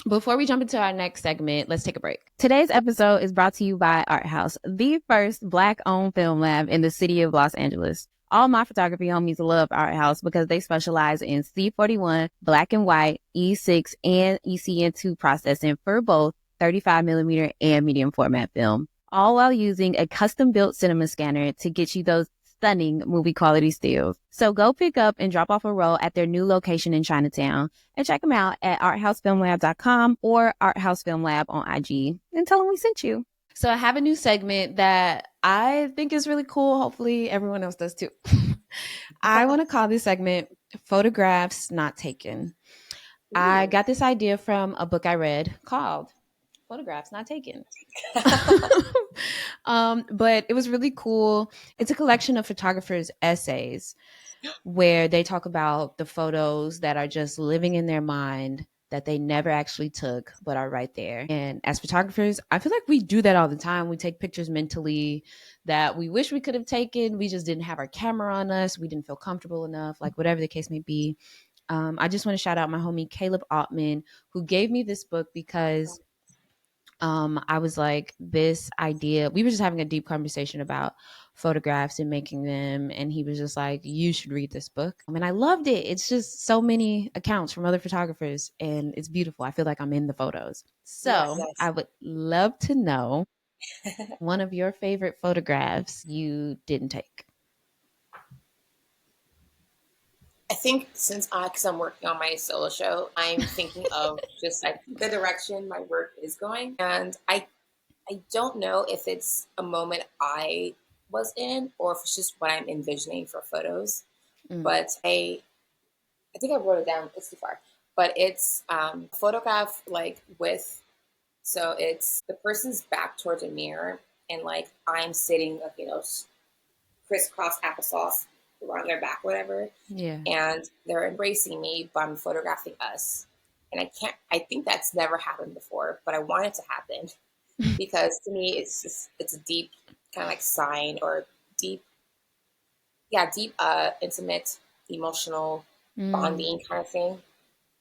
before we jump into our next segment, let's take a break. Today's episode is brought to you by Art House, the first Black-owned film lab in the city of Los Angeles. All my photography homies love Art House because they specialize in C41, black and white, E6, and ECN2 processing for both 35 millimeter and medium format film, all while using a custom-built cinema scanner to get you those stunning movie quality stills. So go pick up and drop off a roll at their new location in Chinatown and check them out at arthousefilmlab.com or arthousefilmlab on IG and tell them we sent you. So I have a new segment that I think is really cool. Hopefully everyone else does too. I want to call this segment Photographs Not Taken. I got this idea from a book I read called Photographs Not Taken. But it was really cool. It's a collection of photographers' essays where they talk about the photos that are just living in their mind that they never actually took but are right there. And as photographers, I feel like we do that all the time. We take pictures mentally that we wish we could have taken. We just didn't have our camera on us. We didn't feel comfortable enough, like whatever the case may be. I just want to shout out my homie Caleb Altman, who gave me this book because I was like, this idea, we were just having a deep conversation about photographs and making them. And he was just like, you should read this book. And I loved it. It's just so many accounts from other photographers and it's beautiful. I feel like I'm in the photos. So Yes. I would love to know one of your favorite photographs you didn't take. I think because I'm working on my solo show, I'm thinking of just like the direction my work is going, and I don't know if it's a moment I was in or if it's just what I'm envisioning for photos. Mm. But I think I wrote it down. It's too far, but it's a photograph like with so it's the person's back towards a mirror, and like I'm sitting like crisscross applesauce around their back, whatever, Yeah. and they're embracing me, but I'm photographing us. And I think that's never happened before, but I want it to happen because to me, it's a deep kind of like sign or deep, intimate, emotional bonding kind of thing.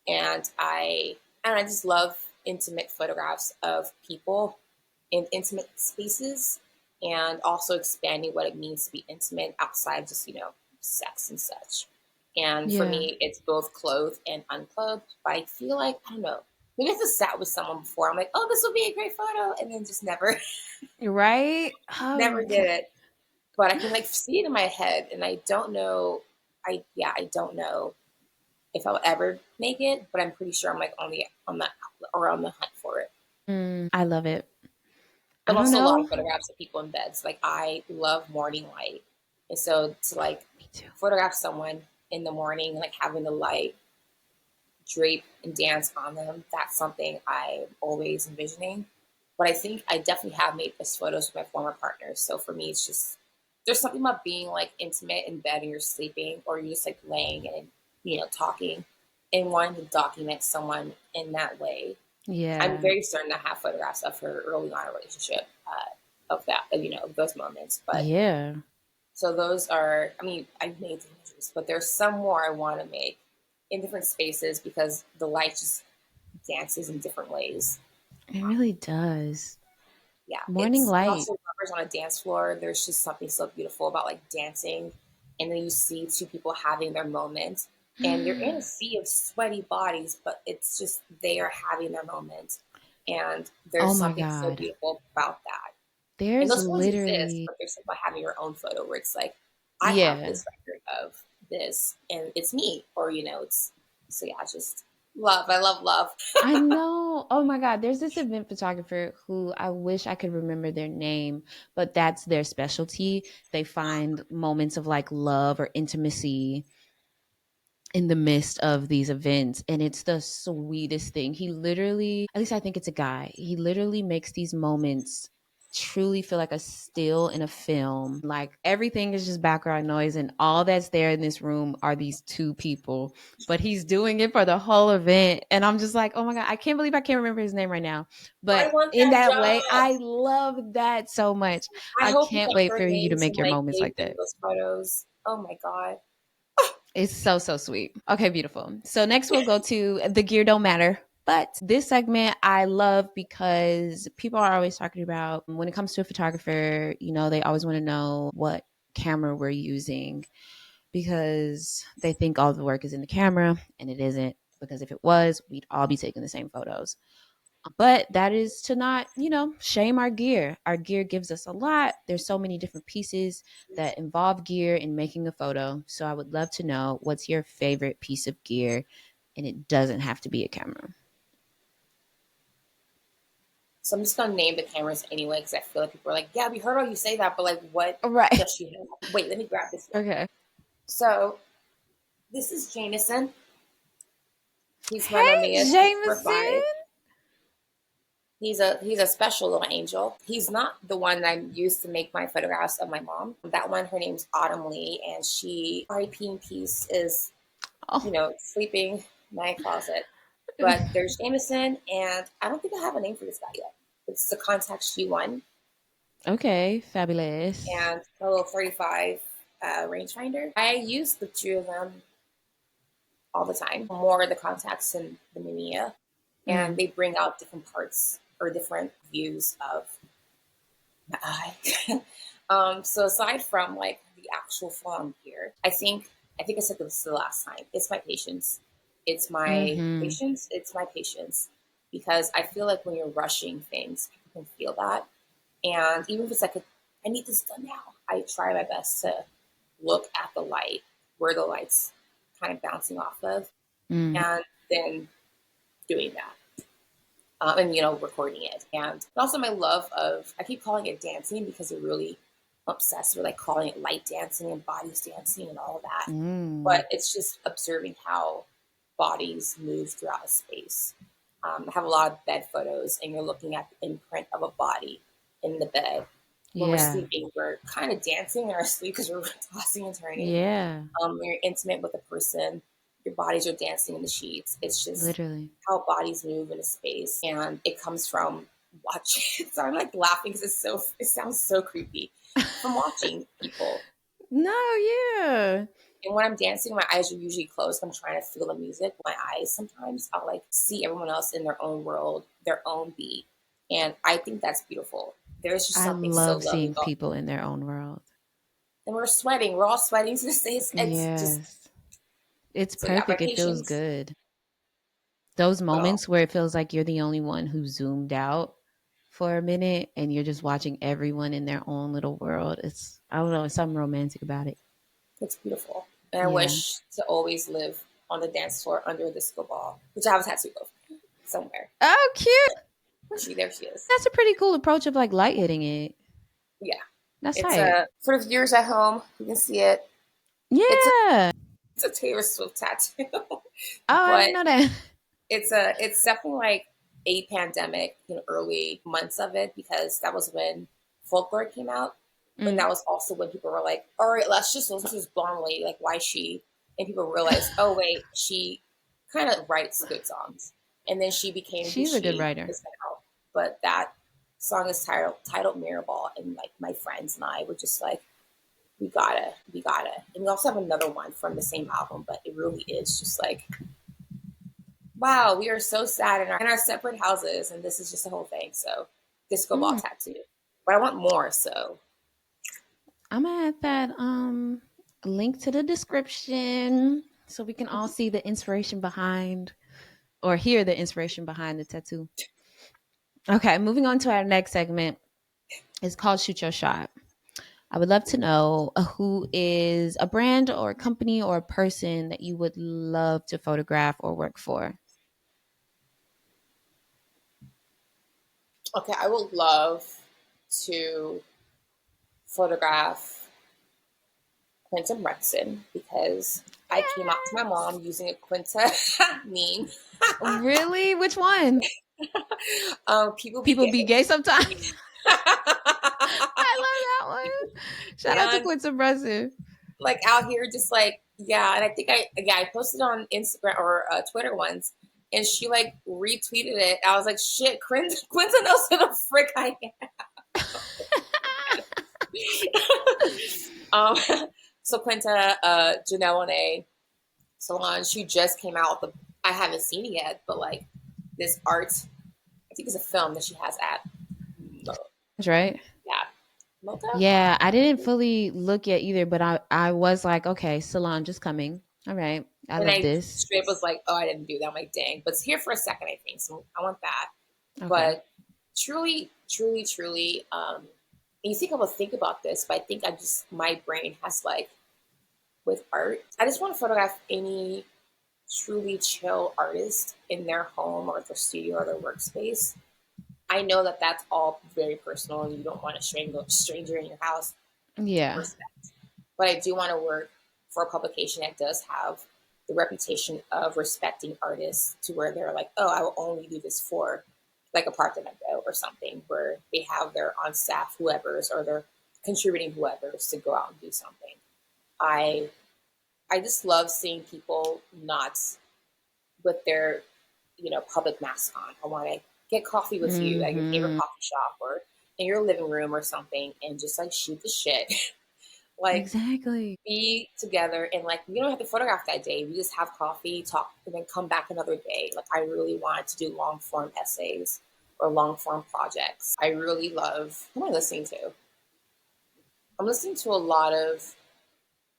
And I just love intimate photographs of people in intimate spaces and also expanding what it means to be intimate outside just, sex and such. And for Yeah. me, it's both clothed and unclothed. But I feel like, I don't know, maybe I've just sat with someone before. I'm like, oh, this will be a great photo. And then just never, Right? never Oh, did it. But I can like see it in my head. And I don't know. I don't know if I'll ever make it, but I'm pretty sure I'm like on the hunt for it. I love it. I But don't also a lot of know. photographs of people in beds. Like I love morning light, and so to like Me too. photograph someone in the morning, like having the light drape and dance on them, that's something I'm always envisioning. But I think I definitely have made those photos with my former partners. So for me, it's just there's something about being like intimate in bed and you're sleeping, or you're just like laying and talking, and wanting to document someone in that way. I'm Yeah. very certain I have photographs of her early on in a relationship of that, of those moments. But Yeah. so those are, I mean, I've made the images, but there's some more I want to make in different spaces because the light just dances in different ways. It really does. Yeah, Morning and light. also numbers on a dance floor. There's just something so beautiful about like dancing, and then you see two people having their moment, and you're in a sea of sweaty bodies, but it's just they are having their moment, and there's Oh my something so God. beautiful about that. And There's those photos exist, literally, but there's something about having your own photo where it's like, I have yeah. this record of this, and it's me, or it's so yeah, just love. I love love. I know. Oh my God. There's this event photographer who I wish I could remember their name, but that's their specialty. They find moments of like love or intimacy in the midst of these events. And it's the sweetest thing. He literally, at least I think it's a guy, he literally makes these moments truly feel like a still in a film. Like everything is just background noise, and all that's there in this room are these two people. But he's doing it for the whole event. And I'm just like, oh my God, I can't believe I can't remember his name right now. I But want in that that way, job. I love that so much. I I hope you can't got wait for their you to names make and your like moments gave like them that. those photos. Oh my god. It's so, so sweet. Okay, beautiful. So next we'll go to the gear don't matter. But this segment I love because people are always talking about when it comes to a photographer, they always want to know what camera we're using because they think all the work is in the camera and it isn't. Because if it was, we'd all be taking the same photos. But that is to not, shame our gear. Our gear gives us a lot. There's so many different pieces that involve gear in making a photo. So I would love to know what's your favorite piece of gear, and it doesn't have to be a camera. So I'm just gonna name the cameras anyway because I feel like people are like, yeah, we heard all you say that, but like, what Right. does she have? Wait, let me grab this one. Okay. So this is Jameson. He's my Hey, Mamiya 645. Jameson. He's a special little angel. He's not the one that I used to make my photographs of my mom. That one, her name's Autumn Lee, and she R.I.P. in peace is Oh. sleeping in my closet. But there's Jameson, and I don't think I have a name for this guy yet. It's the Contact G1 Okay, fabulous. and a little 35 rangefinder. I use the two of them all the time, more the contacts than the Mamiya, and Mm. they bring out different parts or different views of my eye. So aside from like the actual full-on gear, I think I said this the last time. It's my patience. It's my Mm-hmm. patience. It's my patience. Because I feel like when you're rushing things, people can feel that. And even if it's like I need this done now, I try my best to look at the light, where the light's kind of bouncing off of, Mm. and then doing that. And recording it, and also my love of I keep calling it dancing because it really obsessed with like calling it light dancing and bodies dancing and all that. Mm. But it's just observing how bodies move throughout a space. I have a lot of bed photos, and you're looking at the imprint of a body in the bed. When we're Yeah. sleeping, we're kind of dancing in our sleep because we're tossing and turning. Yeah. When you're intimate with a person, your bodies are dancing in the sheets. It's just Literally. how bodies move in a space, and it comes from watching. So I'm like laughing because it sounds so creepy from watching people. No, yeah. And when I'm dancing, my eyes are usually closed. I'm trying to feel the music. My eyes sometimes I'll like see everyone else in their own world, their own beat, and I think that's beautiful. There's just I something so love lovely seeing about. people in their own world. And we're sweating. We're all sweating to this day. It's just Yes. It's so yeah. My perfect. It feels patience. good. Those What else? moments where it feels like you're the only one who zoomed out for a minute and you're just watching everyone in their own little world. I don't know, it's something romantic about it. It's beautiful. And I Yeah. wish to always live on the dance floor under a disco ball, which I have a tattoo of somewhere. Oh, cute. There she is. That's a pretty cool approach of like light hitting it. Yeah. That's It's tight. a for the viewers at home, you can see it. It's a Yeah. it's a Taylor Swift tattoo. Oh, I But didn't know that. it's definitely like a pandemic, early months of it because that was when folklore came out. And Mm. that was also when people were like, all right, let's just listen to this blonde lady, like why she and people realized, oh wait, she kind of writes good songs. And then she became who She's a good she writer. is now. But that song is titled Mirrorball, and like my friends and I were just like, we gotta. And we also have another one from the same album, but it really is just like, wow, we are so sad in our separate houses, and this is just the whole thing. So disco ball tattoo. But I want more, so I'm gonna add that link to the description so we can all see the inspiration behind or hear the inspiration behind the tattoo. Okay, moving on to our next segment. It's called Shoot Your Shot. I would love to know who is a brand or a company or a person that you would love to photograph or work for. okay, I would love to photograph Quinta Brunson because I came out to my mom using a Quinta meme. Really? Which one? People be People be gay. gay sometimes. I love that one. Shout out to And Quinta Brunson. like out here, just like yeah. And I think I posted on Instagram or Twitter once, and she like retweeted it. I was like, shit, Quinta knows who the frick I am. So Quinta, Janelle and A Salon, she just came out with I haven't seen it yet, but like this art, I think it's a film that she has at That's right. yeah, Mocha. Yeah, I didn't fully look yet either, but I was like, okay, Solange is coming. All right. I And love I this. straight was like, oh, I didn't do that. I'm like, dang, but it's here for a second, I think. So I want that. Okay. But truly, truly, truly, and you think I will think about this, but I think my brain has like with art, I just want to photograph any truly chill artist in their home or their studio or their workspace. I know that that's all very personal and you don't want a stranger in your house. Yeah. Respect. But I do want to work for a publication that does have the reputation of respecting artists to where they're like, oh, I will only do this for like a Partenado or something where they have their on staff whoever's or their contributing whoever's to go out and do something. I just love seeing people not with their, public mask on. I want to get coffee with you at your favorite coffee shop or in your living room or something and just like shoot the shit. Like exactly. be together and like we don't have to photograph that day. We just have coffee, talk, and then come back another day. Like I really want to do long form essays or long form projects. I really love what am I listening to? I'm listening to a lot of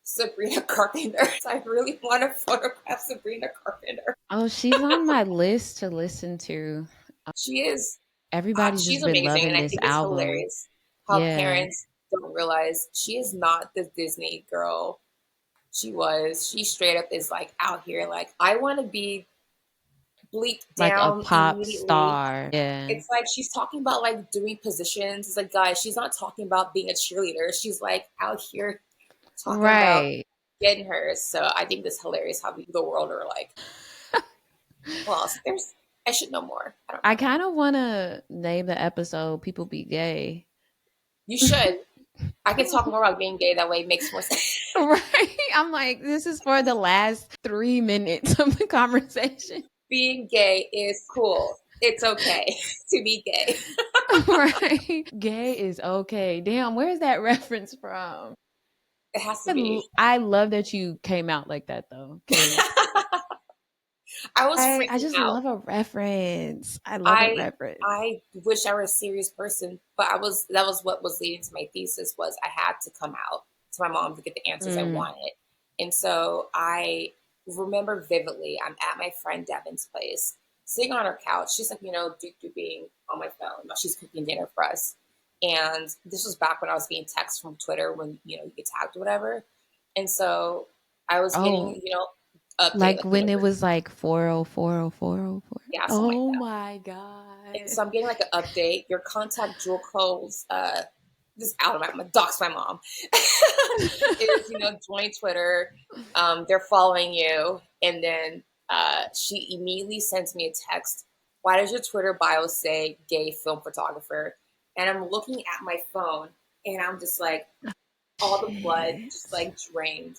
Sabrina Carpenter. I really want to photograph Sabrina Carpenter. Oh, she's on my list to listen to. She is. Everybody's She's just been amazing, loving and I this think it's album. hilarious how Yeah. parents don't realize she is not the Disney girl she was. She straight up is like out here, like I want to be bleeped Like a down pop immediately. star. Yeah. It's like she's talking about like doing positions. It's like, guys, she's not talking about being a cheerleader. She's like out here talking about Right. getting hers. So I think it's hilarious how the world are like, well, I should know more. I don't know. I kind of want to name the episode People Be Gay. You should. I can talk more about being gay. That way it makes more sense. Right. I'm like, this is for the last 3 minutes of the conversation. Being gay is cool. It's okay to be gay. Right. Gay is okay. Damn, where's that reference from? It has to be. I love that you came out like that though. I was I freaking just out. love a reference. I love a reference. I wish I were a serious person, but that was what was leading to my thesis was I had to come out to my mom to get the answers I wanted. And so I remember vividly, I'm at my friend Devin's place, sitting on her couch. She's like, being on my phone while she's cooking dinner for us. And this was back when I was getting texts from Twitter when, you get tagged or whatever. And so I was getting, update, like when it was like 4040404. Yeah, oh like my god! And so I'm getting like an update. Your contact jewel codes, this out of my dox my mom is join Twitter. They're following you, and then she immediately sends me a text. Why does your Twitter bio say gay film photographer? And I'm looking at my phone, and I'm just like, all the blood just like drained,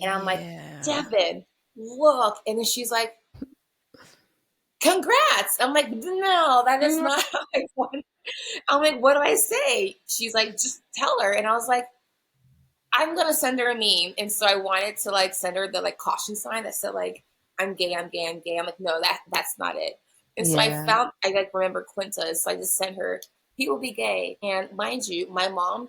and I'm like, Devin, look, and then she's like, congrats. I'm like, no, that is not how I want. I'm like, what do I say? She's like, just tell her. And I was like, I'm going to send her a meme. And so I wanted to like send her the like caution sign that said like, I'm gay, I'm gay, I'm gay. I'm like, no, that's not it. And so I like remember Quinta. So I just sent her He will be gay. And mind you, my mom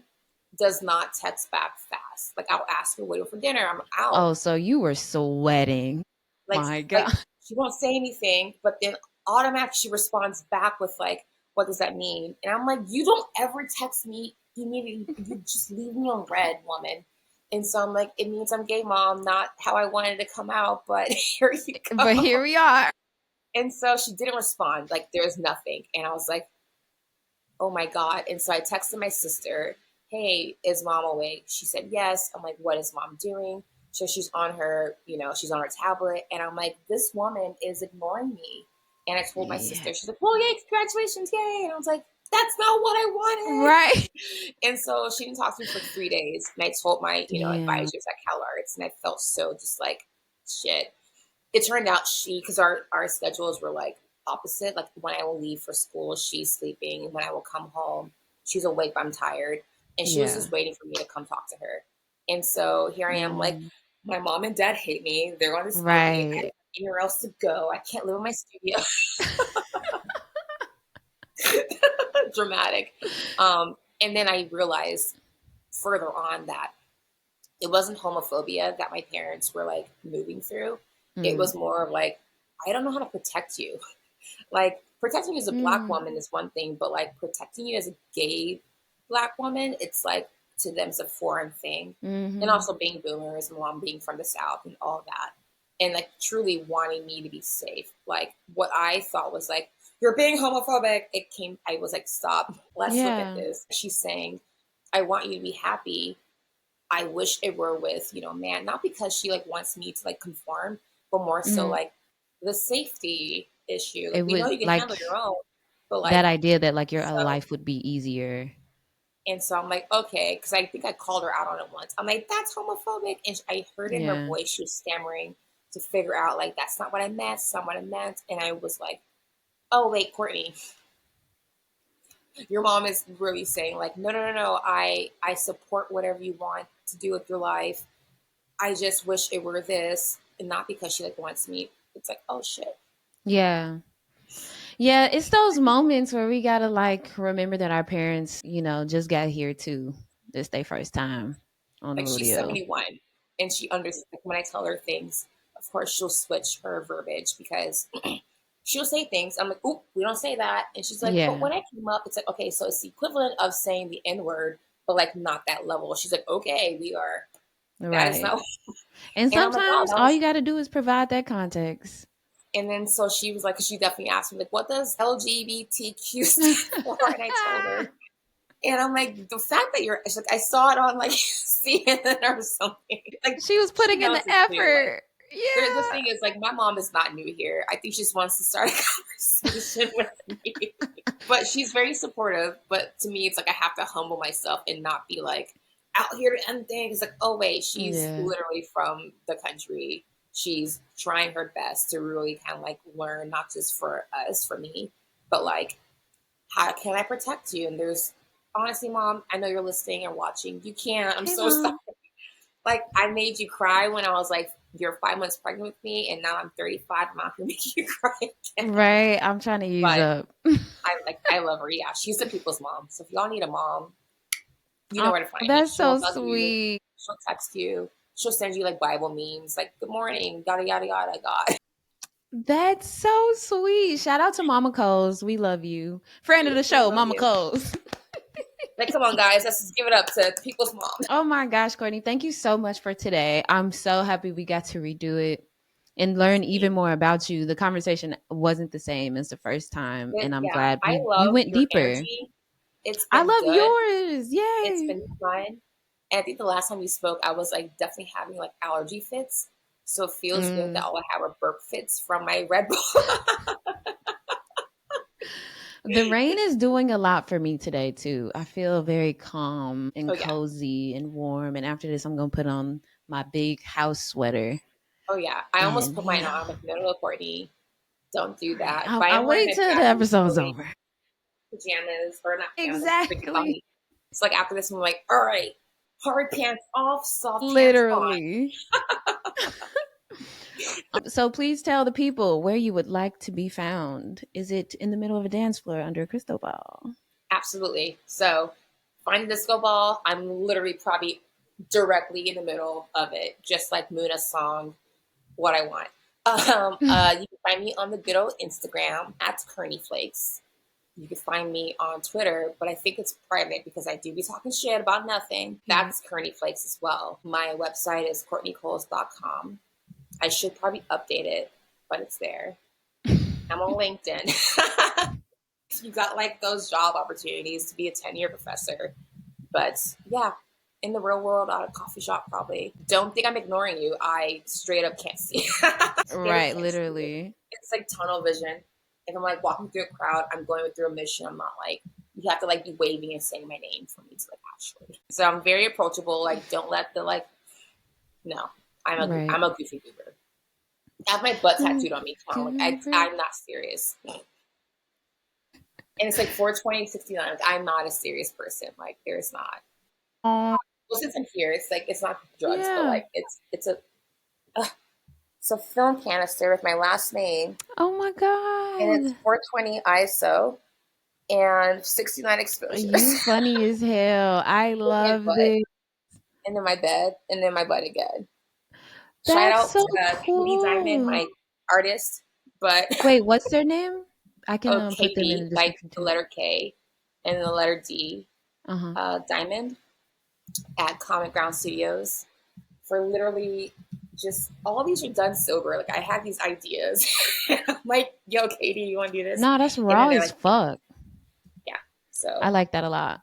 does not text back fast. Like I'll ask her, wait for dinner. I'm out. Oh, so you were sweating. Like My like God. she won't say anything, but then automatically she responds back with like, what does that mean? And I'm like, you don't ever text me immediately. You just leave me on red, woman. And so I'm like, it means I'm gay, mom, not how I wanted to come out, but here you But go. here we are. And so she didn't respond. Like there's nothing. And I was like, oh my God. And so I texted my sister, hey, is mom awake? She said, yes. I'm like, what is mom doing? So she's on her, she's on her tablet. And I'm like, this woman is ignoring me. And I told my Yeah. sister, she's like, well, yay, congratulations, yay. And I was like, that's not what I wanted. Right. And so she didn't talk to me for 3 days. And I told my, Damn. advisors at CalArts, and I felt so just like shit. It turned out because our schedules were like opposite. Like when I will leave for school, she's sleeping. When I will come home, she's awake, but I'm tired. And she was Yeah. just waiting for me to come talk to her. And so here I am, like, my mom and dad hate me. They're on this movie. I Right. have anywhere else to go. I can't live in my studio. Dramatic. And then I realized further on that it wasn't homophobia that my parents were like moving through. It was more of like, I don't know how to protect you. Like protecting you as a black woman is one thing, but like protecting you as a gay black woman, it's like to them it's a foreign thing. And also being boomers, my mom being from the South and all that. And like truly wanting me to be safe. Like what I thought was like, you're being homophobic. I was like, stop, let's look at Yeah. this. She's saying, I want you to be happy. I wish it were with, man, not because she like wants me to like conform, but more so like the safety issue. It Like we know would you can like handle your own, but that like idea that like your so life would be easier. and so I'm like, okay, because I think I called her out on it once. I'm like, that's homophobic. And I heard in her Yeah. voice she was stammering to figure out like that's not what I meant, that's not what I meant. And I was like, oh wait, Courtney, your mom is really saying like, no, no, no, no, I support whatever you want to do with your life. I just wish it were this, and not because she like wants me. It's like, oh shit. Yeah. Yeah, it's those moments where we gotta like remember that our parents, just got here too. This their first time on the Like she's rodeo. 71, and she understands. Like, when I tell her things, of course she'll switch her verbiage because she'll say things. I'm like, oop, we don't say that, and she's like, but Yeah. when I came up, it's like, okay, so it's the equivalent of saying the N word, but like not that level. She's like, okay, we are. That is Right. not. And And I'm like, wow, sometimes that all was. you gotta do is provide that context. And then so she was like, 'cause she definitely asked me like, what does LGBTQ stand for? And I told her. And I'm like, the fact that she's like, I saw it on like CNN or something. Like She was she putting in knows the it too. Like effort. the Yeah. thing is, like my mom is not new here. I think she just wants to start a conversation with me. But she's very supportive. But to me, it's like I have to humble myself and not be like out here to end things. Like, oh wait, she's Yeah. literally from the country. She's trying her best to really kind of like learn, not just for us, for me, but like how can I protect you? And there's honestly, mom, I know you're listening and watching. You can't. I'm Hey so sorry. mom. Like I made you cry when I was like, you're 5 months pregnant with me, and now I'm 35. I'm not gonna make you cry again. Right. I'm trying to use But up. I love her. Yeah, she's the people's mom. So if y'all need a mom, you know where to find me. That's She'll so hug you. sweet. She'll text you. She'll send you like Bible memes, like "Good morning," yada yada yada. God, That's so sweet. Shout out to Mama Coles. We love you. Friend of the we show, love Mama you. Coles. Like, come on, guys, let's just give it up to the people's mom. Oh my gosh, Courtney, thank you so much for today. I'm so happy we got to redo it and learn even more about you. The conversation wasn't the same as the first time, But and I'm yeah, glad I we love went your deeper. energy. It's I been love good. yours. It's Yay. been fun. And I think the last time we spoke, I was like definitely having like allergy fits. So it feels good that all I have are burp fits from my Red Bull. The rain is doing a lot for me today too. I feel very calm and Oh yeah. cozy and warm. And after this, I'm gonna put on my big house sweater. Oh yeah. I almost And put mine on. I'm like, no, no, Courtney, don't do all right, that. But I I'll am wearing wait my till the fabulous episode's Chloe over. pajamas, or not pajamas, freaking Exactly. bummy. So like after this, I'm like, all right, hard pants off, soft pants on. Literally. So please tell the people where you would like to be found. Is it in the middle of a dance floor under a crystal ball? Absolutely. So find the disco ball. I'm literally probably directly in the middle of it, just like Muna's song, What I Want. You can find me on the good old Instagram at Kearney Flakes. You can find me on Twitter, but I think it's private because I do be talking shit about nothing. That's Kearney Flakes as well. My website is courtneycoles.com. I should probably update it, but it's there. I'm on LinkedIn. You got like those job opportunities to be a 10-year professor. But yeah, in the real world, at a coffee shop, probably. Don't think I'm ignoring you. I straight up can't see. Right, literally. It's like tunnel vision. If I'm like walking through a crowd, I'm going through a mission. I'm not like, you have to like be waving and saying my name for me to like actually. So I'm very approachable. Like, don't let the like, no, I'm a goofy goober. I have my butt tattooed on me. Like, I'm not serious. And it's like 42069. Like, I'm not a serious person. Like, there's not. Oh, Well, since I'm here, it's like it's not drugs, but like it's a film canister with my last name. Oh my And it's God. 420 ISO and 69 exposures. You funny as hell. I love this. And then my bed, and then my butt again. Shout That's out so to Katie Diamond, cool. my artist. But Wait, what's their name? I can put them in the KB, like description the too. letter K and the letter D, Uh-huh. Diamond at Comic Ground Studios for literally just all these are done sober. Like I have these ideas. I'm like, yo, Katie, you want to do this? No, that's And raw then they're as like, fuck. yeah. I So, like that a lot.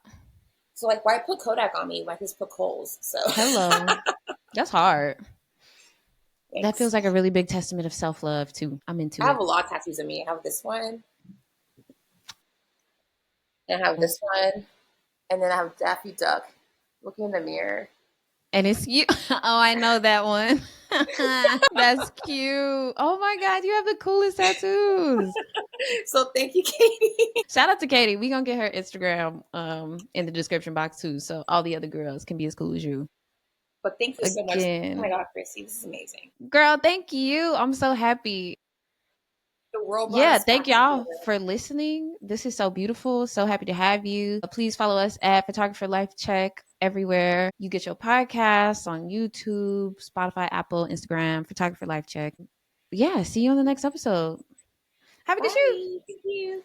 so like, why put Kodak on me? Why just put Kohl's? So, Hello. That's hard. That feels thanks. like a really big testament of self-love too. I'm into I have it. a lot of tattoos of me. I have this one, and I have this one, and then I have Daffy Duck looking in the mirror. And it's you. Oh, I know that one. That's cute. Oh my God, you have the coolest tattoos. So thank you, Katie. Shout out to Katie. We gonna get her Instagram in the description box too, so all the other girls can be as cool as you. But thank you so much. Oh my Again, God, Chrissy, this is amazing. girl, thank you. I'm so happy. The world brought Yeah, us thank back y'all together. for listening. This is so beautiful. So happy to have you. Please follow us at Photographer Life Check everywhere you get your podcasts on YouTube, Spotify, Apple, Instagram, Photographer Life Check. Yeah, see you on the next episode. Have a good shoot. Bye. Thank you.